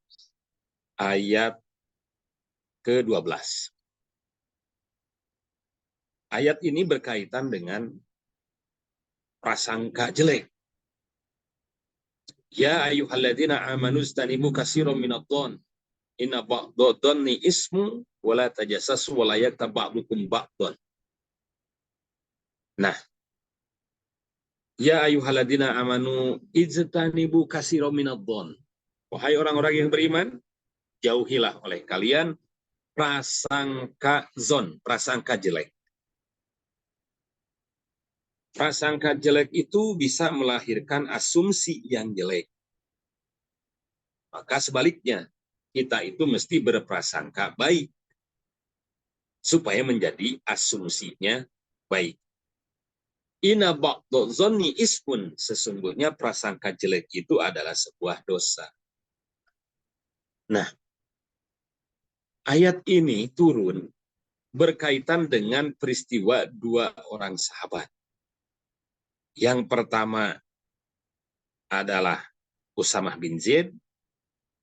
Speaker 3: ayat ke-12. Ayat ini berkaitan dengan prasangka jelek. Ya ayyuhalladzina amanu istanibu katsiran minadh-dhon. Inna ba'dadh-dhanni ismu wa la tajassasu wa la yaktab ba'dukum ba'dhan. Nah, ya ayyuhalladzina amanu ijtanibu katsiran minadh-dhon. Wahai orang-orang yang beriman, jauhilah oleh kalian prasangka zon, prasangka jelek. Prasangka jelek itu bisa melahirkan asumsi yang jelek. Maka sebaliknya, kita itu mesti berprasangka baik supaya menjadi asumsinya baik. Inna ba'dadh dzanni ismun, sesungguhnya prasangka jelek itu adalah sebuah dosa. Nah, ayat ini turun berkaitan dengan peristiwa dua orang sahabat. Yang pertama adalah Usamah bin Zaid,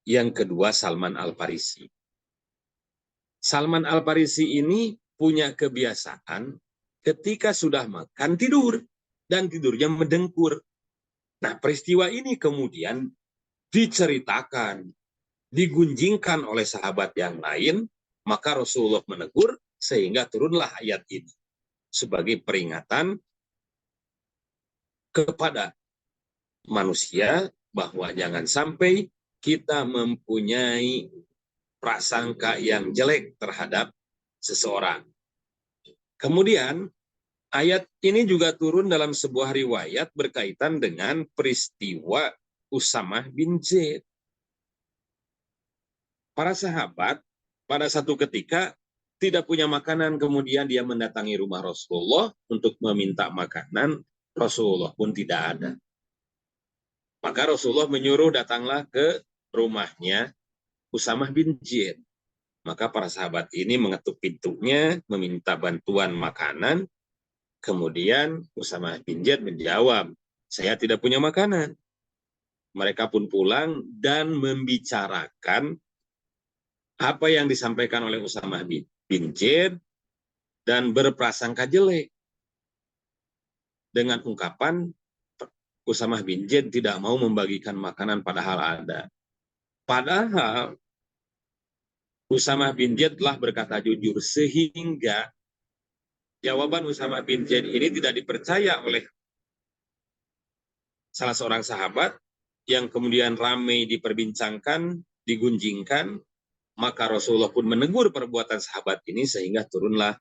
Speaker 3: yang kedua Salman Al-Farisi. Salman Al-Farisi ini punya kebiasaan ketika sudah makan tidur, dan tidurnya mendengkur. Nah, peristiwa ini kemudian diceritakan, digunjingkan oleh sahabat yang lain, maka Rasulullah menegur sehingga turunlah ayat ini sebagai peringatan kepada manusia bahwa jangan sampai kita mempunyai prasangka yang jelek terhadap seseorang. Kemudian ayat ini juga turun dalam sebuah riwayat berkaitan dengan peristiwa Usamah bin Zaid. Para sahabat pada satu ketika tidak punya makanan, kemudian dia mendatangi rumah Rasulullah untuk meminta makanan. Rasulullah pun tidak ada. Maka Rasulullah menyuruh datanglah ke rumahnya Usamah bin Zaid. Maka para sahabat ini mengetuk pintunya, meminta bantuan makanan. Kemudian Usamah bin Zaid menjawab, saya tidak punya makanan. Mereka pun pulang dan membicarakan apa yang disampaikan oleh Usamah bin Zaid dan berprasangka jelek dengan ungkapan Usamah bin Zaid tidak mau membagikan makanan padahal ada. Padahal Usamah bin Zaid telah berkata jujur sehingga jawaban Usamah bin Zaid ini tidak dipercaya oleh salah seorang sahabat yang kemudian ramai diperbincangkan, digunjingkan, maka Rasulullah pun menegur perbuatan sahabat ini sehingga turunlah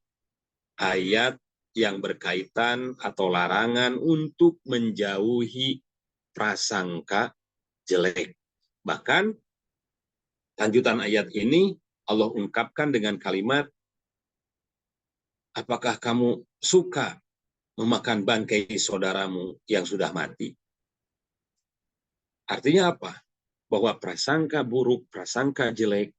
Speaker 3: ayat yang berkaitan atau larangan untuk menjauhi prasangka jelek. Bahkan lanjutan ayat ini Allah ungkapkan dengan kalimat, apakah kamu suka memakan bangkai saudaramu yang sudah mati? Artinya apa? Bahwa prasangka buruk, prasangka jelek,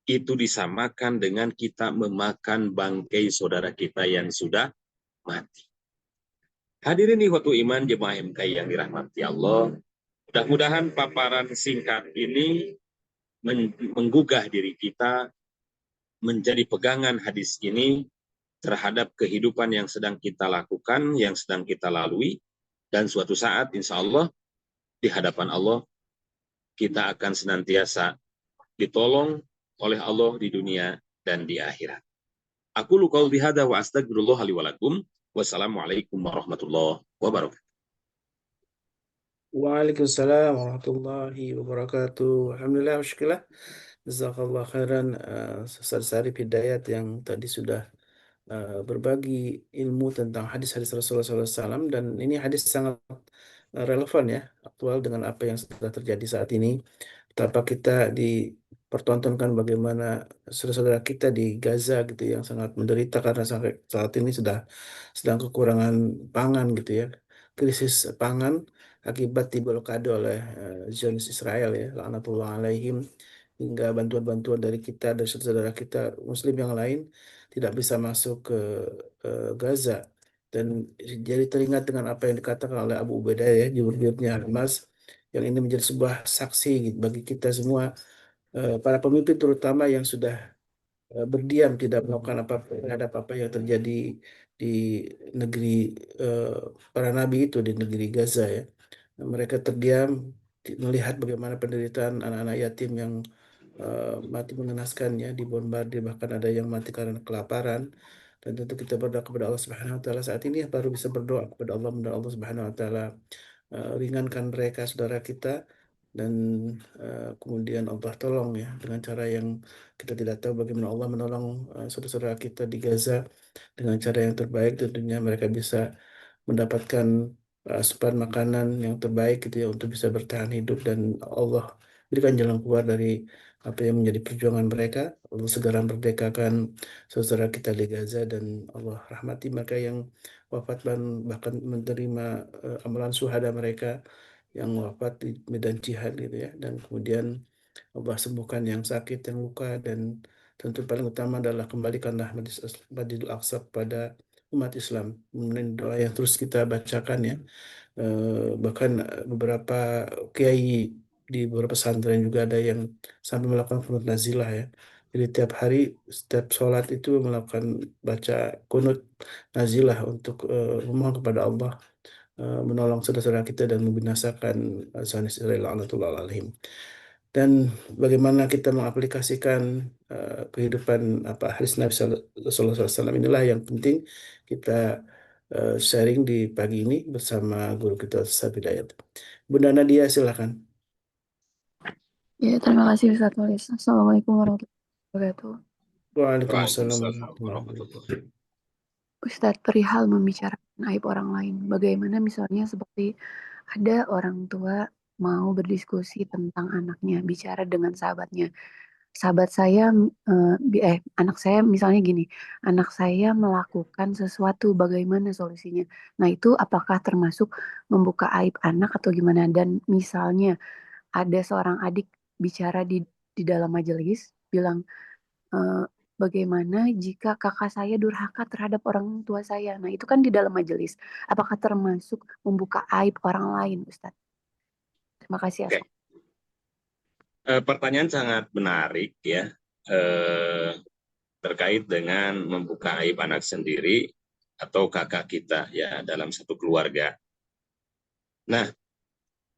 Speaker 3: itu disamakan dengan kita memakan bangkai saudara kita yang sudah mati. Hadirin ikhwatu iman jemaah MK yang dirahmati Allah, mudah-mudahan paparan singkat ini menggugah diri kita menjadi pegangan hadis ini terhadap kehidupan yang sedang kita lakukan, yang sedang kita lalui, dan suatu saat insya Allah di hadapan Allah kita akan senantiasa ditolong oleh Allah di dunia dan di akhirat. Aku qauli hadza wa astagfirullah li wa lakum. Wassalamualaikum warahmatullahi wabarakatuh.
Speaker 1: Waalaikumsalam warahmatullahi wabarakatuh. Alhamdulillah, syukurlah. Jazakallah khairan Ustaz Sarif Hidayat yang tadi sudah berbagi ilmu tentang hadis-hadis Rasulullah SAW, dan ini hadis sangat relevan ya, aktual dengan apa yang sudah terjadi saat ini. Betapa kita dipertontonkan bagaimana saudara-saudara kita di Gaza gitu yang sangat menderita karena sampai saat ini sudah sedang kekurangan pangan gitu ya, krisis pangan akibat diblokade oleh Zionis Israel ya, laknatullah alaihim, hingga bantuan-bantuan dari kita, dari saudara kita Muslim yang lain tidak bisa masuk ke Gaza. Dan jadi teringat dengan apa yang dikatakan oleh Abu Ubaidah ya, jubirnya Hamas, yang ini menjadi sebuah saksi gitu bagi kita semua, para pemimpin terutama yang sudah berdiam tidak melakukan apa terhadap apa yang terjadi di negeri eh, para nabi itu di negeri Gaza ya. Mereka terdiam melihat bagaimana penderitaan anak-anak yatim yang mati mengenaskan ya, dibombardir, bahkan ada yang mati karena kelaparan. Dan tentu kita berdoa kepada Allah Subhanahu wa taala saat ini ya, baru bisa berdoa kepada Allah, dan Allah Subhanahu wa taala ringankan mereka saudara kita, dan kemudian Allah tolong ya dengan cara yang kita tidak tahu bagaimana Allah menolong saudara-saudara kita di Gaza dengan cara yang terbaik. Tentunya mereka bisa mendapatkan asupan makanan yang terbaik gitu ya untuk bisa bertahan hidup, dan Allah berikan jalan keluar dari apa yang menjadi perjuangan mereka. Allah segera merdekakan saudara kita di Gaza, dan Allah rahmati mereka yang wafat dan bahkan menerima amalan syuhada mereka yang wafat di medan jihad gitu ya, dan kemudian Allah sembuhkan yang sakit, yang luka, dan tentu paling utama adalah kembalikanlah Masjidil Aqsa kepada umat Islam. Kemudian doa yang terus kita bacakan ya. Bahkan beberapa kiai di beberapa pesantren juga ada yang sampai melakukan kunut nazilah ya. Jadi tiap hari, setiap sholat itu melakukan baca kunut nazilah untuk memohon kepada Allah menolong saudara-saudara kita dan membinasakan Zionis Israel laknatullah alaihim. Dan bagaimana kita mengaplikasikan kehidupan apa hadis Nabi Sallallahu Alaihi Wasallam inilah yang penting kita sharing di pagi ini bersama guru kita Ustaz Hidayat. Bunda Nadia silakan.
Speaker 4: Ya, terima kasih Ustaz Tulis. Assalamualaikum warahmatullahi wabarakatuh.
Speaker 1: Waalaikumsalam
Speaker 3: Waalaikumsalam
Speaker 1: warahmatullahi
Speaker 3: warahmatullahi
Speaker 1: wabarakatuh.
Speaker 4: Ustadz, perihal membicarakan aib orang lain, bagaimana misalnya seperti ada orang tua mau berdiskusi tentang anaknya, bicara dengan sahabatnya. Sahabat saya, anak saya misalnya gini, anak saya melakukan sesuatu, bagaimana solusinya? Nah, itu apakah termasuk membuka aib anak atau gimana? Dan misalnya ada seorang adik bicara di dalam majelis, bilang, eh, bagaimana jika kakak saya durhaka terhadap orang tua saya? Nah, itu kan di dalam majelis. Apakah termasuk membuka aib orang lain, Ustadz? Terima kasih,
Speaker 3: Oke,
Speaker 4: Afwan.
Speaker 3: pertanyaan sangat menarik ya, terkait dengan membuka aib anak sendiri atau kakak kita ya dalam satu keluarga. Nah,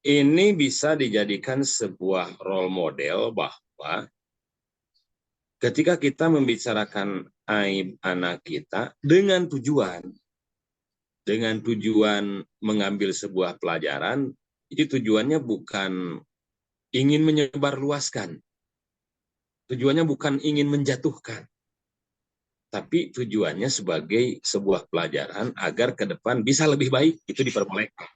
Speaker 3: ini bisa dijadikan sebuah role model bahwa ketika kita membicarakan aib anak kita dengan tujuan mengambil sebuah pelajaran, itu tujuannya bukan ingin menyebarluaskan, tujuannya bukan ingin menjatuhkan, tapi tujuannya sebagai sebuah pelajaran agar ke depan bisa lebih baik, itu diperbolehkan.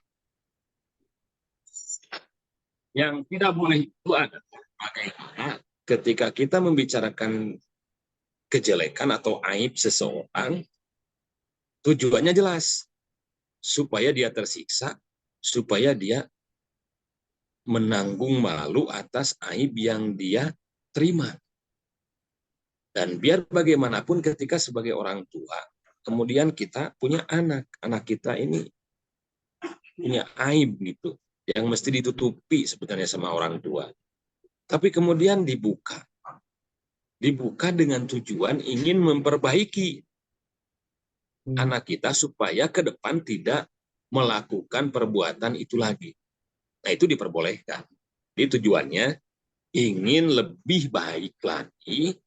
Speaker 3: Yang tidak boleh itu adalah bagaimana ketika kita membicarakan kejelekan atau aib seseorang, tujuannya jelas, supaya dia tersiksa, supaya dia menanggung malu atas aib yang dia terima. Dan biar bagaimanapun ketika sebagai orang tua, kemudian kita punya anak kita ini punya aib gitu, yang mesti ditutupi sebenarnya sama orang tua. Tapi kemudian dibuka dengan tujuan ingin memperbaiki anak kita supaya ke depan tidak melakukan perbuatan itu lagi. Nah, itu diperbolehkan. Jadi tujuannya ingin lebih baik lagi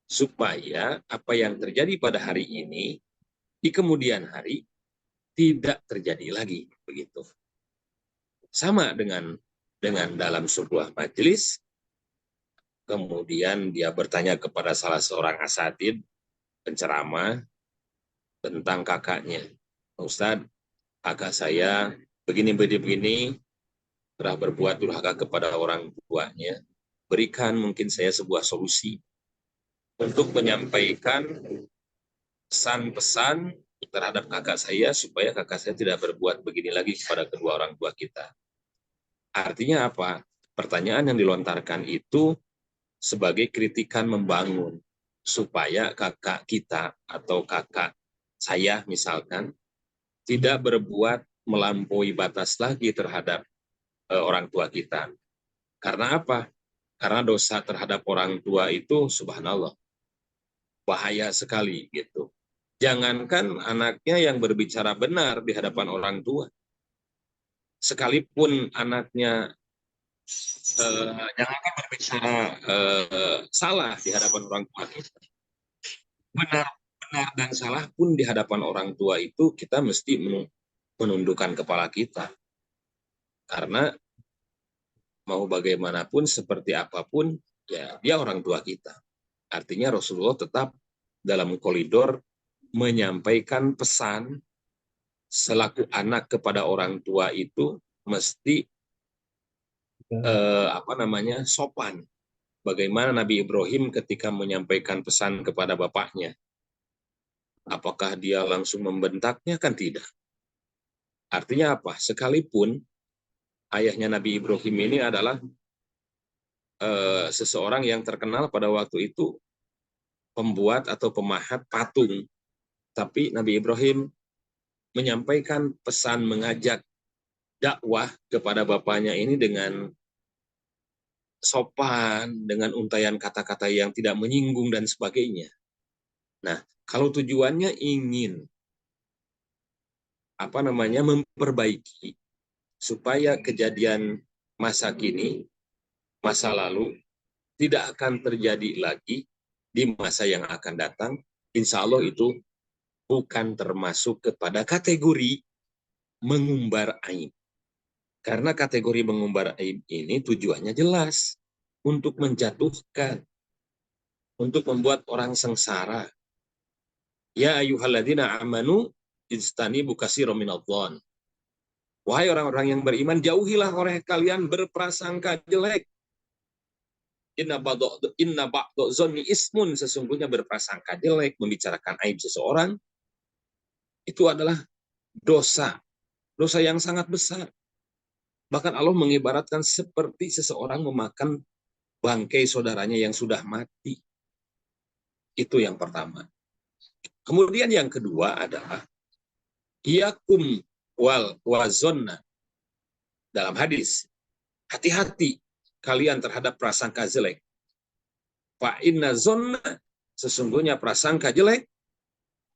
Speaker 3: supaya apa yang terjadi pada hari ini di kemudian hari tidak terjadi lagi, begitu. Sama dengan dalam sebuah majelis, kemudian dia bertanya kepada salah seorang asatid penceramah tentang kakaknya. Ustadz, kakak saya begini telah berbuat durhaka kepada orang tuanya. Berikan mungkin saya sebuah solusi untuk menyampaikan pesan-pesan terhadap kakak saya supaya kakak saya tidak berbuat begini lagi kepada kedua orang tua kita. Artinya apa? Pertanyaan yang dilontarkan itu sebagai kritikan membangun supaya kakak kita atau kakak saya misalkan tidak berbuat melampaui batas lagi terhadap orang tua kita. Karena apa? Karena dosa terhadap orang tua itu subhanallah bahaya sekali gitu. Jangankan anaknya yang berbicara benar di hadapan orang tua, sekalipun anaknya jangankan berbicara salah di hadapan orang tua kita, benar dan salah pun di hadapan orang tua itu kita mesti menundukkan kepala kita, karena mau bagaimanapun seperti apapun ya dia orang tua kita. Artinya Rasulullah tetap dalam koridor menyampaikan pesan selaku anak kepada orang tua itu mesti sopan. Bagaimana Nabi Ibrahim ketika menyampaikan pesan kepada bapaknya? Apakah dia langsung membentaknya? Kan tidak. Artinya apa? Sekalipun ayahnya Nabi Ibrahim ini adalah seseorang yang terkenal pada waktu itu pembuat atau pemahat patung. Tapi Nabi Ibrahim menyampaikan pesan, mengajak dakwah kepada bapaknya ini dengan sopan, dengan untaian kata-kata yang tidak menyinggung dan sebagainya. Nah, kalau tujuannya ingin memperbaiki supaya kejadian masa kini, masa lalu tidak akan terjadi lagi di masa yang akan datang, insya Allah itu bukan termasuk kepada kategori mengumbar aib. Karena kategori mengumbar aib ini tujuannya jelas, untuk menjatuhkan, untuk membuat orang sengsara. Ya ayyuhalladzina amanu ijtanibu katsiran minadh-dhon. Wahai orang-orang yang beriman, jauhilah oleh kalian berprasangka jelek. Inna ba'dadh dzanni ismun, sesungguhnya berprasangka jelek, membicarakan aib seseorang itu adalah dosa yang sangat besar. Bahkan Allah mengibaratkan seperti seseorang memakan bangkai saudaranya yang sudah mati. Itu yang pertama. Kemudian yang kedua adalah iyakum wal wazonna, dalam hadis. Hati-hati kalian terhadap prasangka jelek. Fa inna zonna, sesungguhnya prasangka jelek,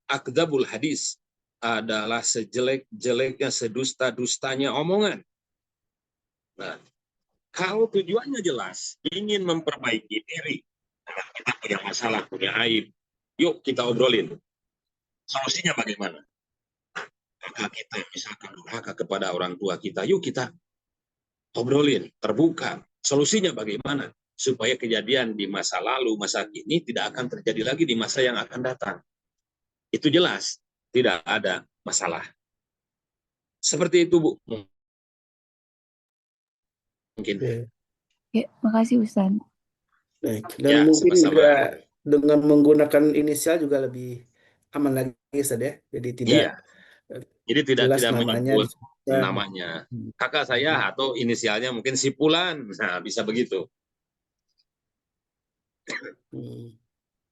Speaker 3: akdzabul hadis, adalah sejelek-jeleknya, sedusta-dustanya omongan. Nah, kalau tujuannya jelas, ingin memperbaiki diri, kita punya masalah, punya aib, yuk kita obrolin. Solusinya bagaimana? Kakak kita misalkan durhaka kepada orang tua kita, yuk kita obrolin, terbuka. Solusinya bagaimana? Supaya kejadian di masa lalu, masa kini tidak akan terjadi lagi di masa yang akan datang. Itu jelas, tidak ada masalah. Seperti itu, Bu. Mungkin.
Speaker 4: Ya, makasih Ustaz.
Speaker 1: Baik. Dan
Speaker 3: Ya,
Speaker 1: mungkin
Speaker 3: sama-sama.
Speaker 1: juga dengan menggunakan inisial juga lebih aman lagi, Ustaz ya. Jadi tidak
Speaker 3: Iya. Jadi tidak
Speaker 1: jelas namanya
Speaker 3: menyebut
Speaker 1: disebutkan.
Speaker 3: namanya. Kakak saya atau inisialnya mungkin si Fulan. Nah, bisa begitu.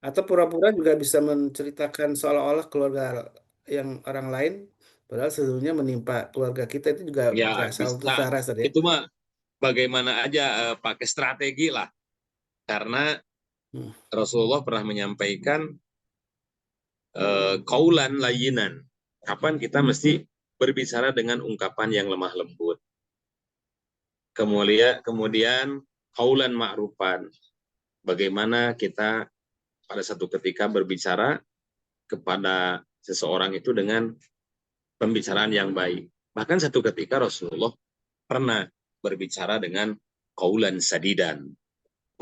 Speaker 1: Atau pura-pura juga bisa menceritakan seolah-olah keluarga yang orang lain, padahal sesungguhnya menimpa keluarga kita itu juga
Speaker 3: Ya,
Speaker 1: salah satu
Speaker 3: bisa.
Speaker 1: cara, Ustaz ya.
Speaker 3: Itu mah bagaimana aja pakai strategi lah. Karena Rasulullah pernah menyampaikan kaulan layinan. Kapan kita mesti berbicara dengan ungkapan yang lemah lembut. Kemudian kaulan ma'rufan. Bagaimana kita pada satu ketika berbicara kepada seseorang itu dengan pembicaraan yang baik. Bahkan satu ketika Rasulullah pernah berbicara dengan kaulan sadidan.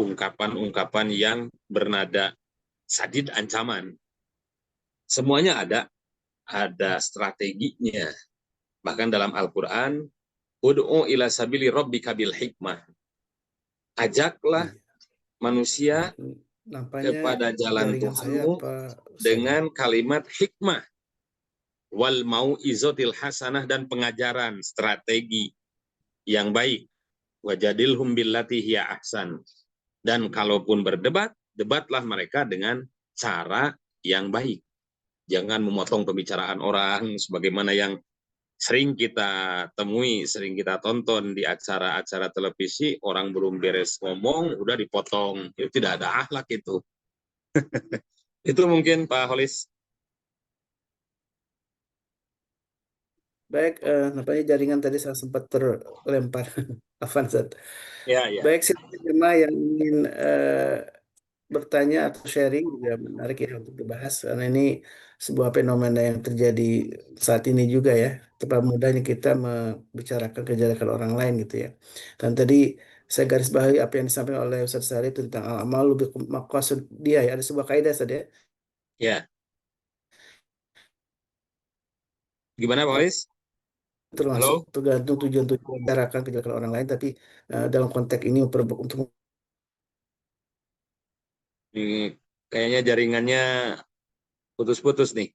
Speaker 3: Ungkapan-ungkapan yang bernada sadid, ancaman. Semuanya ada strateginya. Bahkan dalam Al-Quran, ud'u ila sabili rabbika bil hikmah. Ajaklah manusia kepada jalan Tuhanmu dengan kalimat hikmah. Wal mau'izatil hasanah, dan pengajaran strategi yang baik. Wajadilhum billati hiya ahsan. Dan kalaupun berdebat, debatlah mereka dengan cara yang baik. Jangan memotong pembicaraan orang sebagaimana yang sering kita temui, sering kita tonton di acara-acara televisi, orang belum beres ngomong, udah dipotong. Itu tidak ada akhlak itu. Itu mungkin Pak Holis.
Speaker 1: Baik, nampaknya jaringan tadi saya sempat terlempar. Avanzat.
Speaker 3: Ya, ya.
Speaker 1: Baik, silakan jemaah yang ingin bertanya atau sharing juga menarik ya untuk dibahas karena ini sebuah fenomena yang terjadi saat ini juga ya. Betapa mudahnya kita membicarakan kejelekan orang lain gitu ya. Dan tadi saya garis bawahi apa yang disampaikan oleh Ustaz Sari tentang al-amal lebih maqasid dia ya. Ada sebuah kaidah saja.
Speaker 3: Ya. Gimana Pak Holis?
Speaker 1: Termasuk
Speaker 3: Halo?
Speaker 1: tergantung tujuan-tujuan membicarakan kejelekan orang lain, tapi dalam konteks ini untuk
Speaker 3: Ini kayaknya jaringannya putus-putus nih.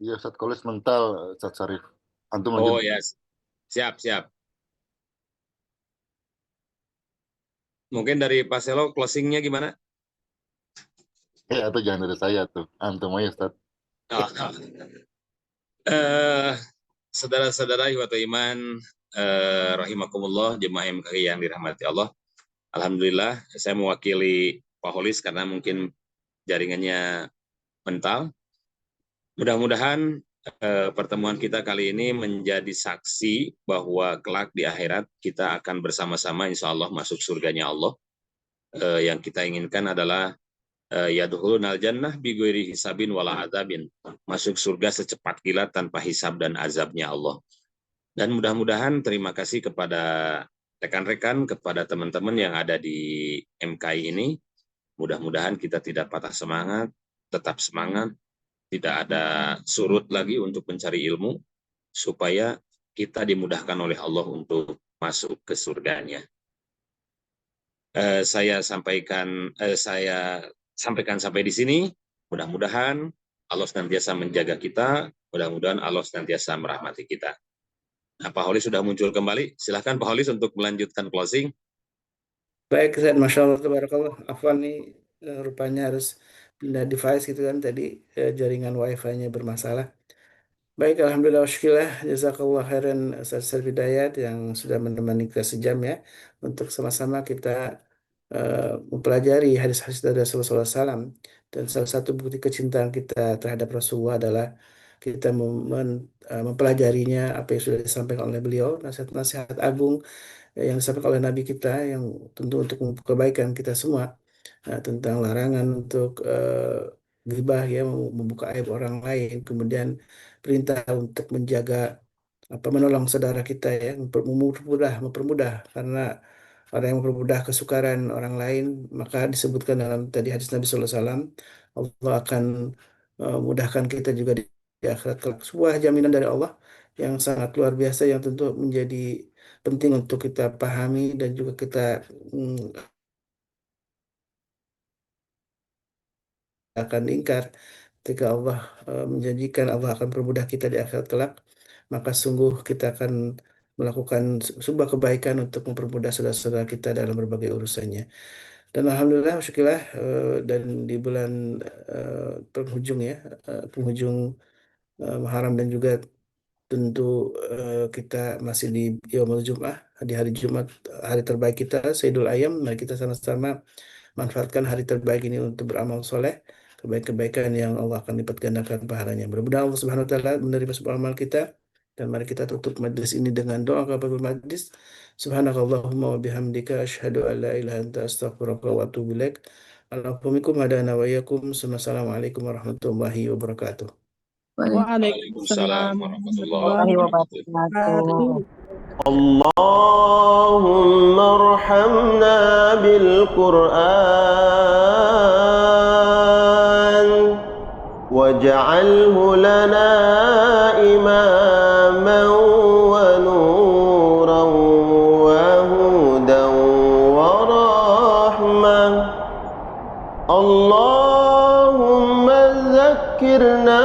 Speaker 5: Iya, Ustaz Kolis mental, Ustaz Sarif. Antum
Speaker 3: Oh
Speaker 5: lanjut.
Speaker 3: ya, siap, siap. Mungkin dari Pak Selo closingnya gimana?
Speaker 5: Atau jangan dari saya tuh. Antum aja, Ustaz.
Speaker 3: Oh. Saudara-saudara Ihwatu Iman, rahimakumullah, jemaah MKI yang dirahmati Allah. Alhamdulillah, saya mewakili Pak Holis karena mungkin jaringannya mental. Mudah-mudahan pertemuan kita kali ini menjadi saksi bahwa kelak di akhirat kita akan bersama-sama insya Allah masuk surganya Allah. Yang kita inginkan adalah yadkhulunal jannah bighairi hisabin wala adzabin. Masuk surga secepat kilat tanpa hisab dan azabnya Allah. Dan mudah-mudahan terima kasih kepada rekan-rekan, kepada teman-teman yang ada di MKI ini. Mudah-mudahan kita tidak patah semangat, tetap semangat, tidak ada surut lagi untuk mencari ilmu, supaya kita dimudahkan oleh Allah untuk masuk ke surganya. Saya sampaikan sampai di sini. Mudah-mudahan Allah senantiasa menjaga kita, Mudah-mudahan Allah senantiasa merahmati kita. Nah, Pak Holis sudah muncul kembali. Silahkan Pak Holis untuk melanjutkan closing.
Speaker 1: Baik, Ustaz. Masya Allah, tabarakallah. Afwan nih, rupanya harus pindah device gitu kan. Tadi jaringan wifi-nya bermasalah. Baik, Alhamdulillah, syukurillah, jazakallah khairan Ustaz Hidayat yang sudah menemani kita sejam ya, untuk sama-sama kita mempelajari hadis-hadis dari Rasulullah SAW. Dan salah satu bukti kecintaan kita terhadap Rasulullah adalah kita mempelajarinya, apa yang sudah disampaikan oleh beliau, nasihat-nasihat agung yang disampaikan oleh Nabi kita, yang tentu untuk kebaikan kita semua, tentang larangan untuk ghibah ya, membuka aib orang lain, kemudian perintah untuk menjaga menolong saudara kita ya, mempermudah karena orang yang mempermudah kesukaran orang lain, maka disebutkan dalam tadi hadis Nabi Sallallahu Alaihi Wasallam, Allah akan mudahkan kita juga di akhirat kelak. Sebuah jaminan dari Allah yang sangat luar biasa, yang tentu menjadi penting untuk kita pahami dan juga kita akan ingkar. Ketika Allah menjanjikan Allah akan permudah kita di akhirat kelak, maka sungguh kita akan melakukan sebuah kebaikan untuk mempermudah saudara-saudara kita dalam berbagai urusannya. Dan alhamdulillah, syukurlah, dan di bulan penghujung ya, penghujung Muharram, dan juga tentu kita masih di Yaumul Jum'ah, di hari Jumat, hari terbaik kita, Sayyidul Ayyam. Mari kita sama-sama manfaatkan hari terbaik ini untuk beramal soleh, kebaikan-kebaikan yang Allah akan lipat gandakan pahalanya. Mudah-mudahan Allah Subhanahu wa taala menerima semua amal kita, dan mari kita tutup majlis ini dengan doa kepada majlis. Subhanakallahumma wa bihamdika asyhadu an la ilaha illa anta astaghfiruka wa atubu ilaik. Alaikum hadana wa iyyakum. Assalamualaikum warahmatullahi wabarakatuh.
Speaker 3: Waalaikumsalam warahmatullahi
Speaker 2: Warahmatullahi
Speaker 3: wabarakatuh.
Speaker 2: wabarakatuh.
Speaker 6: اللهم ارحمنا بالقرآن واجعله لنا إماما ونورا وهدى ورحمة. اللهم ذكرنا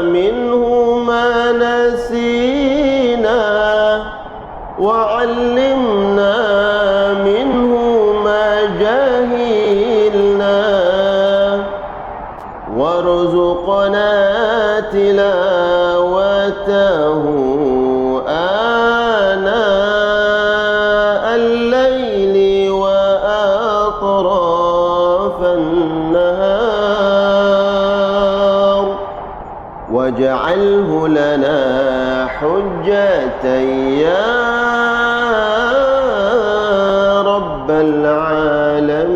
Speaker 6: منه ما نسينا وعلمنا منه ما جهلنا وارزقنا تلاوته آناء الليل وأطراف النهار واجعله لنا حجة يا رب العالمين.